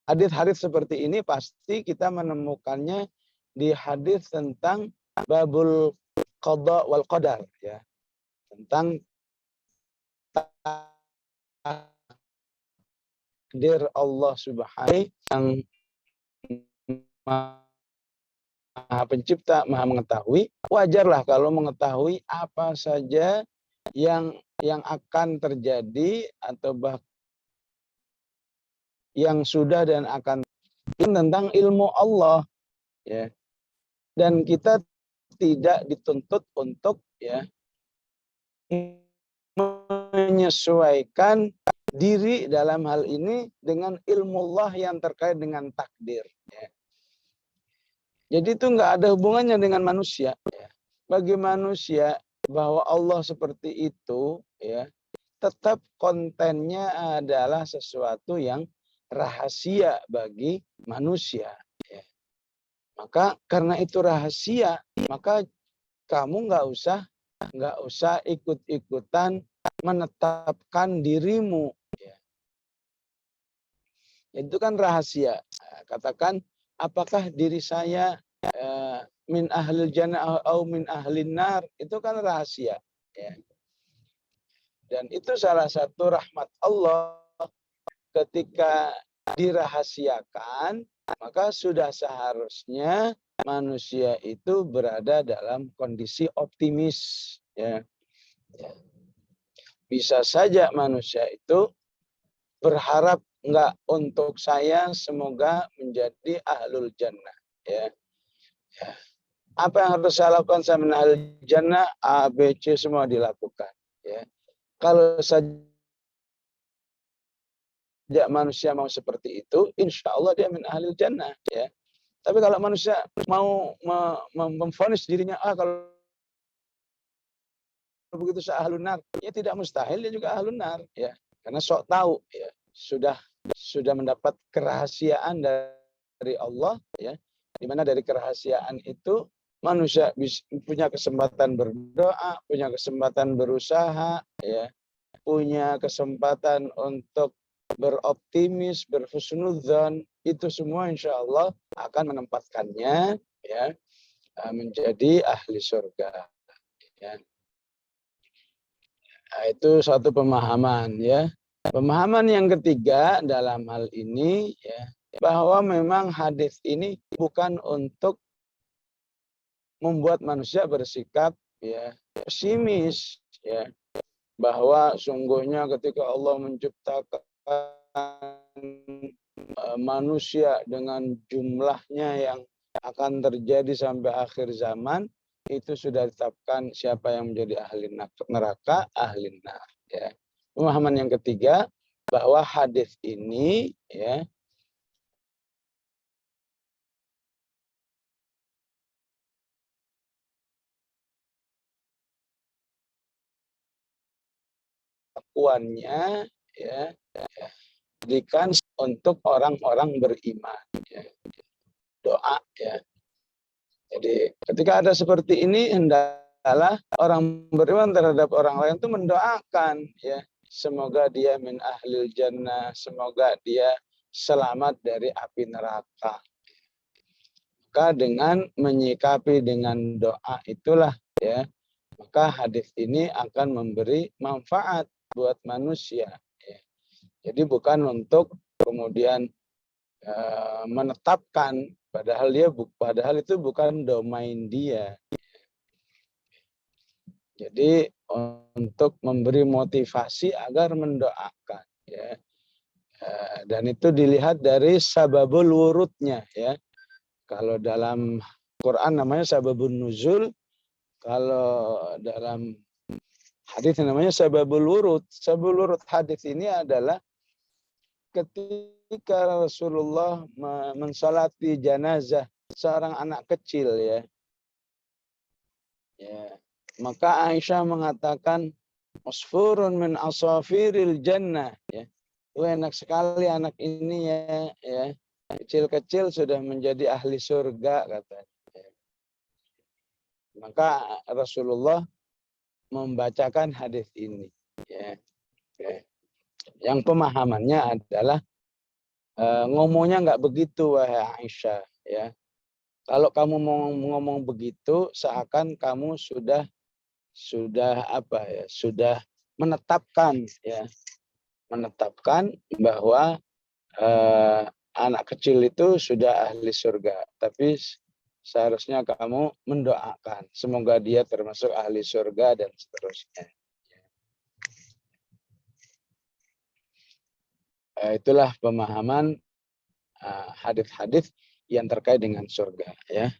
hadis-hadis seperti ini pasti kita menemukannya di hadis tentang babul qada wal qadar, ya, tentang takdir Allah Subhanahu yang Maha Pencipta, Maha Mengetahui. Wajarlah kalau mengetahui apa saja yang akan terjadi atau yang sudah dan akan tentang ilmu Allah, ya. Dan kita tidak dituntut untuk, ya, menyesuaikan diri dalam hal ini dengan ilmu Allah yang terkait dengan takdir, ya. Jadi itu nggak ada hubungannya dengan manusia, ya. Bagi manusia bahwa Allah seperti itu, ya, tetap kontennya adalah sesuatu yang rahasia bagi manusia, ya. Maka karena itu rahasia, maka kamu nggak usah ikut-ikutan menetapkan dirimu, ya. Itu kan rahasia. Katakan, apakah diri saya min ahlil jannah atau min ahlin nar, itu kan rahasia, ya. Dan itu salah satu rahmat Allah, ketika dirahasiakan maka sudah seharusnya manusia itu berada dalam kondisi optimis, ya. Bisa saja manusia itu berharap, enggak, untuk saya semoga menjadi ahlul jannah, ya. Apa yang harus saya lakukan saya menjadi ahlul jannah? A, B, C semua dilakukan, ya. Kalau saja manusia mau seperti itu, insya Allah dia min ahlul jannah, ya. Tapi kalau manusia mau memvonis dirinya, kalau begitu saya ahlun nar, ya tidak mustahil dia juga ahlun nar, ya. Karena sok tahu, ya, sudah mendapat kerahasiaan dari Allah, ya, di mana dari kerahasiaan itu manusia punya kesempatan berdoa, punya kesempatan berusaha, ya, punya kesempatan untuk beroptimis, berhusnudzon, itu semua insya Allah akan menempatkannya, ya, menjadi ahli surga, ya. Nah, itu suatu pemahaman, ya. Pemahaman yang ketiga dalam hal ini, ya, bahwa memang hadis ini bukan untuk membuat manusia bersikap, ya, pesimis, ya, bahwa sungguhnya ketika Allah menciptakan manusia dengan jumlahnya yang akan terjadi sampai akhir zaman, itu sudah ditetapkan siapa yang menjadi ahli neraka, ahli nar, ya. Pemahaman yang ketiga, bahwa hadis ini, ya, akuannya, ya, diberikan untuk orang-orang beriman, ya. Doa, ya. Jadi ketika ada seperti ini, hendaklah orang beriman terhadap orang lain itu mendoakan, ya, semoga dia min ahlil jannah, semoga dia selamat dari api neraka. Maka dengan menyikapi dengan doa itulah, ya, maka hadis ini akan memberi manfaat buat manusia, ya. Jadi bukan untuk kemudian menetapkan, padahal itu bukan domain dia. Jadi untuk memberi motivasi agar mendoakan, ya. Dan itu dilihat dari sababul wurudnya, ya. Kalau dalam Quran namanya sababun nuzul, kalau dalam hadis namanya sababul wurud. Sababul wurud hadis ini adalah ketika Rasulullah mensolati jenazah seorang anak kecil, ya. Maka Aisyah mengatakan usfurun min asafiril jannah, ya. Enak sekali anak ini, ya. Kecil-kecil sudah menjadi ahli surga, katanya. Maka Rasulullah membacakan hadis ini, ya. Yang pemahamannya adalah ngomongnya nggak begitu, wahai Aisyah, ya. Kalau kamu mau ngomong begitu, seakan kamu sudah apa, ya, sudah menetapkan, ya, menetapkan bahwa anak kecil itu sudah ahli surga. Tapi seharusnya kamu mendoakan semoga dia termasuk ahli surga dan seterusnya. Itulah pemahaman hadis-hadis yang terkait dengan surga, ya.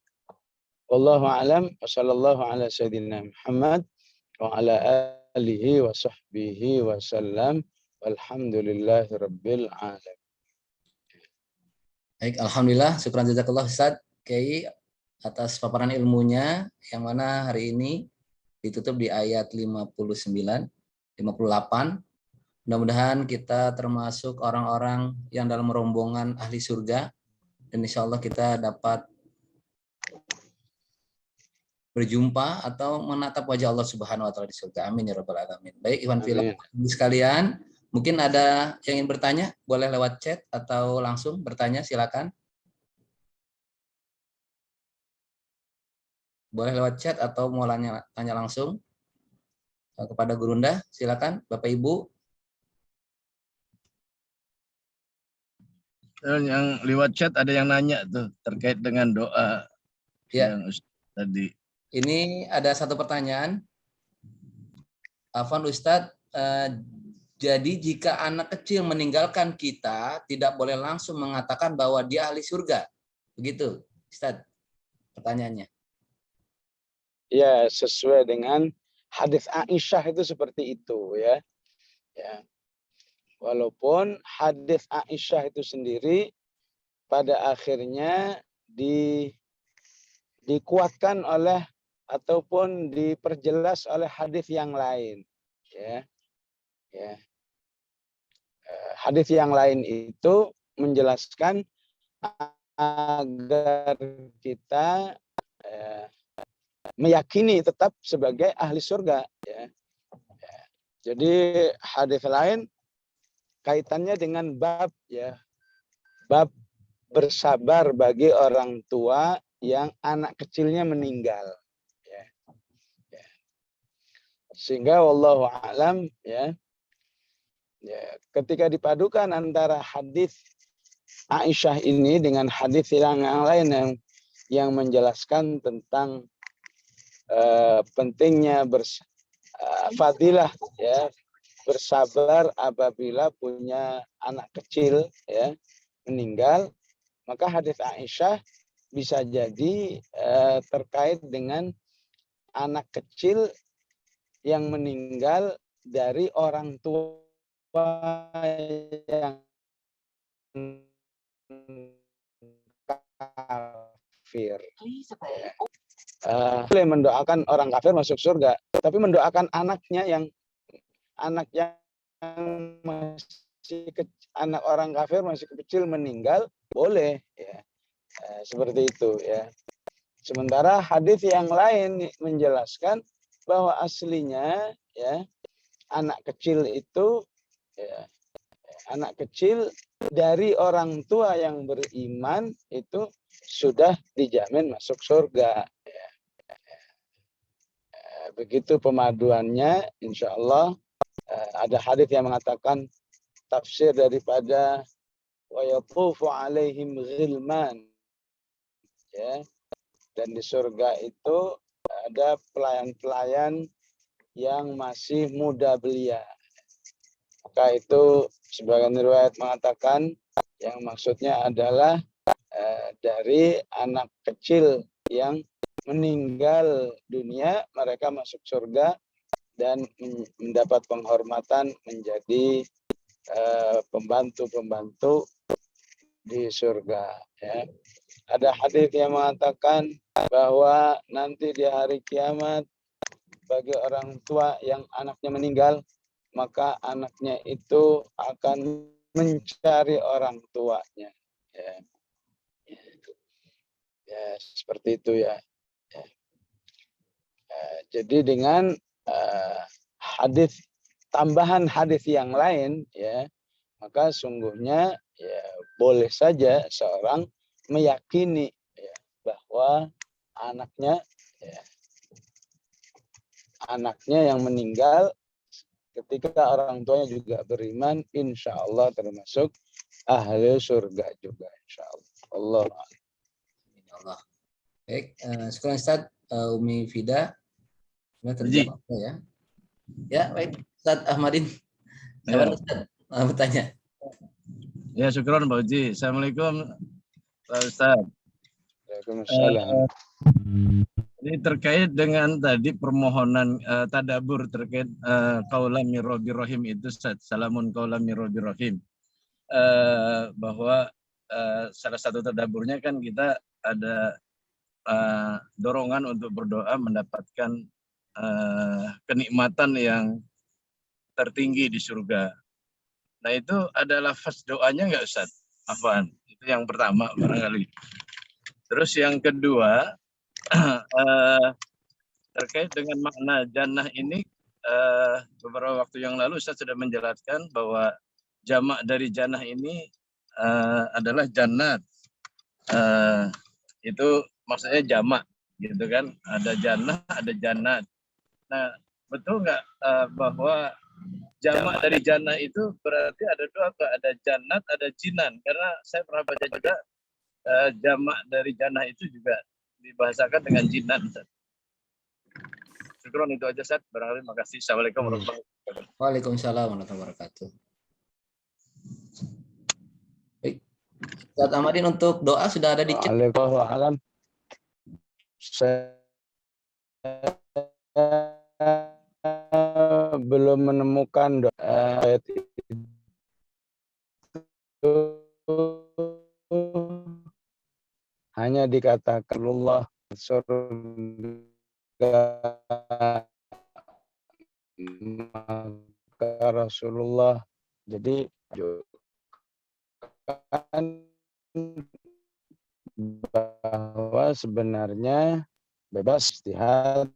Wallahu a'lam wa sallallahu ala sayyidina Muhammad wa ala alihi wa sahbihi wa sallam walhamdulillahi rabbil alamin. Baik, alhamdulillah, syukran jazakallah Ustaz Kiai atas paparan ilmunya yang mana hari ini ditutup di ayat 59, 58. Mudah-mudahan kita termasuk orang-orang yang dalam rombongan ahli surga dan insya Allah kita dapat berjumpa atau menatap wajah Allah Subhanahu wa taala di surga. Amin ya rabbal alamin. Baik, Iwan Film sekalian, mungkin ada yang ingin bertanya, boleh lewat chat atau langsung bertanya, silakan. Boleh lewat chat atau mau tanya langsung kepada Gurunda, silakan Bapak Ibu. Yang lewat chat ada yang nanya tuh terkait dengan doa, ya, yang tadi. Ini ada satu pertanyaan. Afwan Ustadz, jadi jika anak kecil meninggalkan kita, tidak boleh langsung mengatakan bahwa dia ahli surga. Begitu, Ustadz, pertanyaannya. Ya, sesuai dengan hadis Aisyah itu seperti itu, ya. Walaupun hadis Aisyah itu sendiri pada akhirnya dikuatkan oleh ataupun diperjelas oleh hadis yang lain, ya. Hadis yang lain itu menjelaskan agar kita meyakini tetap sebagai ahli surga, ya. Jadi hadis lain kaitannya dengan bab, ya, bab bersabar bagi orang tua yang anak kecilnya meninggal, ya. Sehingga wallahu a'lam, ya, ketika dipadukan antara hadis Aisyah ini dengan hadis yang lain yang menjelaskan tentang pentingnya fadilah, ya, bersabar apabila punya anak kecil, ya, meninggal, maka hadis Aisyah bisa jadi terkait dengan anak kecil yang meninggal dari orang tua yang kafir. Boleh mendoakan orang kafir masuk surga, tapi mendoakan anaknya yang masih anak orang kafir masih kecil meninggal boleh, ya. Seperti itu, ya. Sementara hadis yang lain menjelaskan bahwa aslinya, ya, anak kecil itu, ya, anak kecil dari orang tua yang beriman itu sudah dijamin masuk surga, ya. Begitu pemaduannya, insya Allah. Ada hadis yang mengatakan tafsir daripada wa yatufu alaihim ghilman, ya. Dan di surga itu ada pelayan-pelayan yang masih muda belia. Maka itu sebagian riwayat mengatakan yang maksudnya adalah dari anak kecil yang meninggal dunia, mereka masuk surga dan mendapat penghormatan menjadi pembantu-pembantu di surga. Ya. Ada hadis yang mengatakan bahwa nanti di hari kiamat bagi orang tua yang anaknya meninggal, maka anaknya itu akan mencari orang tuanya. Ya, ya seperti itu ya. Ya. Jadi dengan hadis tambahan hadis yang lain, ya, maka sungguhnya ya boleh saja seorang meyakini ya, bahwa anaknya ya, anaknya yang meninggal ketika orang tuanya juga beriman, insya Allah termasuk ahli surga juga, insya Allah. Allah. Allah. Baik, sekarang Ustaz Umi Fida sudah terjawab ya. Ya, baik. Ustaz Ahmadin. Siapa Ustaz bertanya? Ya, syukron Pak Uji. Assalamualaikum Pak Ustaz. Waalaikumsalam. Ini terkait dengan tadi permohonan tadabur terkait qaulan min rabbir rahim itu Ustaz. Salamun qaulan min rabbir rahim. Bahwa salah satu tadaburnya kan kita ada dorongan untuk berdoa mendapatkan kenikmatan yang tertinggi di surga. Nah itu ada lafaz doanya nggak Ustaz? Afwan. Itu yang pertama barangkali. Terus yang kedua terkait dengan makna jannah ini beberapa waktu yang lalu Ustaz sudah menjelaskan bahwa jamak dari jannah ini adalah jannat. Itu maksudnya jamak gitu kan, ada jannah ada jannat. Nah betul nggak bahwa jamak dari jannah itu berarti ada dua, ada jannat ada jinan, karena saya pernah baca juga jamak dari jannah itu juga dibahasakan dengan jinan. Syukron, itu aja Ustaz. Barangkali makasih. Assalamualaikum warahmatullahi wabarakatuh. Waalaikumsalam warahmatullahi wabarakatuh. Baik. Ustaz Ahmadin untuk doa sudah ada di chat. Waalaikumsalam. Saya belum menemukan ayat itu. Hanya dikatakan Allah surga, maka Rasulullah. Jadi bahwa sebenarnya bebas ijtihad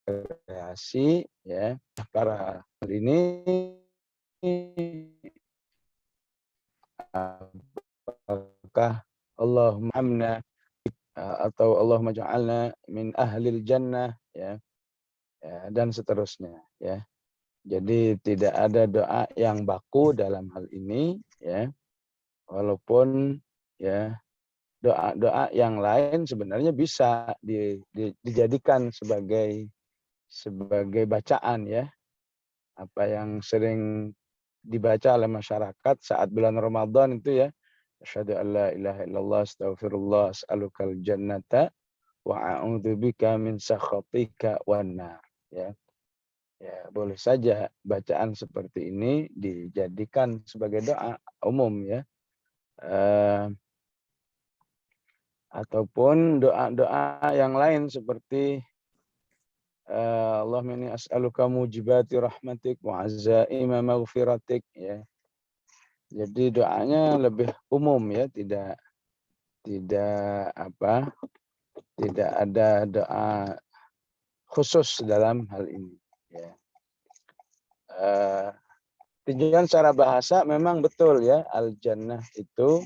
berkreasi ya para ini apakah Allahumma amna atau Allahumma ja'alna min ahlil jannah ya, dan seterusnya ya. Jadi tidak ada doa yang baku dalam hal ini ya. Walaupun ya doa-doa yang lain sebenarnya bisa dijadikan sebagai bacaan ya. Apa yang sering dibaca oleh masyarakat saat bulan Ramadan itu ya. Asyhadu an la ilaha illallah astaghfirullah as'alukal jannata wa a'udzubika min sakhatika wan nar ya. Ya, boleh saja bacaan seperti ini dijadikan sebagai doa umum ya. Ataupun doa-doa yang lain seperti Allahumma inni as'aluka mujibati rahmatik wa azaima maghfiratik ya. Jadi doanya lebih umum ya, tidak ada doa khusus dalam hal ini ya. Tinjauan secara bahasa memang betul ya, al jannah itu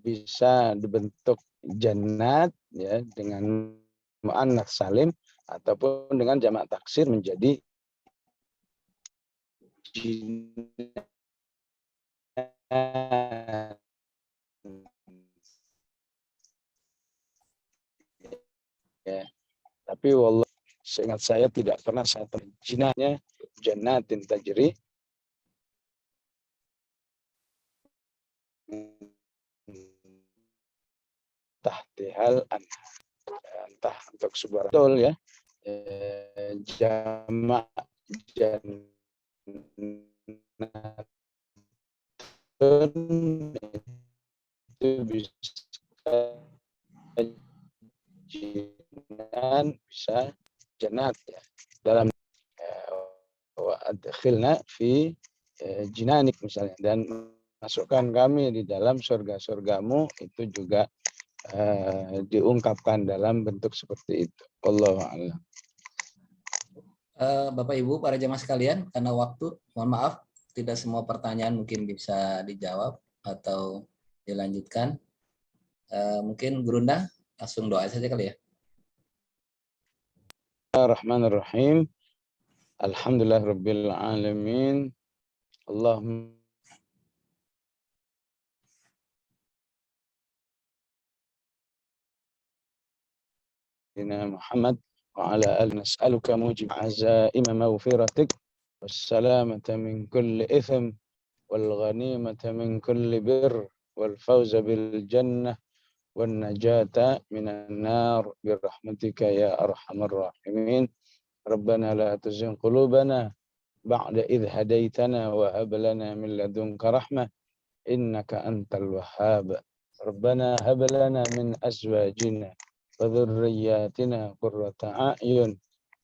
bisa dibentuk jannat ya dengan muannats salim ataupun dengan jamak taksir menjadi jinnat. Ya. Tapi wallah, seingat saya tidak pernah saya jinahnya jannatin tajri tahtihal anhar. Entah untuk sebuah betul ya, jamak jannatun itu bisa jinan, bisa jannat ya. Dalam wa adkhilna fi jinanik misalnya, dan masukkan kami di dalam surga-surgamu, itu juga diungkapkan dalam bentuk seperti itu. Wallahu a'lam. Bapak Ibu para jamaah sekalian, karena waktu, mohon maaf tidak semua pertanyaan mungkin bisa dijawab atau dilanjutkan. Mungkin Gurunda langsung doa saja kali ya. Bismillahirrahmanirrahim. Alhamdulillahirabbil alamin. Allahumma Muhammad wa ala alihi nas'aluka mujib azaim maghfiratik wassalamata min kulli itham wal ghanimata min kulli birr wal fawza bil jannah wan najata minan nar birahmatika ya arhamar rahimin. Rabbana la tuzigh qulubana ba'da idh hadaitana wa hab lana min ladunka rahmah innaka antal wahhab. Rabbana hab lana min azwajina wa dhurriyyatina qurrata a'yun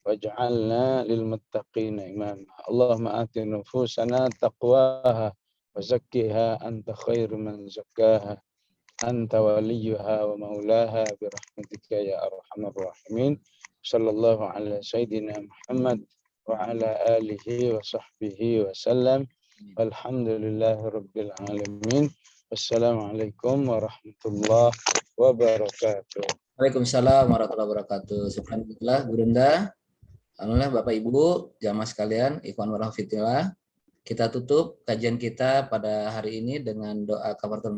waj'alna lil muttaqina imama. Allahumma ati nufusana taqwaha wa zakkiha anta khairu man zakkaha anta waliyuha wa maulaha birahmatika ya arhamar rahimin. Sallallahu ala sayyidina Muhammad wa ala alihi wa sahbihi wa sallam. Alhamdulillahi rabbil alamin. Wassalamualaikum warahmatullahi wabarakatuh. Waalaikumsalam warahmatullahi wabarakatuh. Subhanallah, Gurunda. Alhamdulillah Bapak Ibu, jamaah sekalian, ikhwan warahmatullah. Kita tutup kajian kita pada hari ini dengan doa kafaratul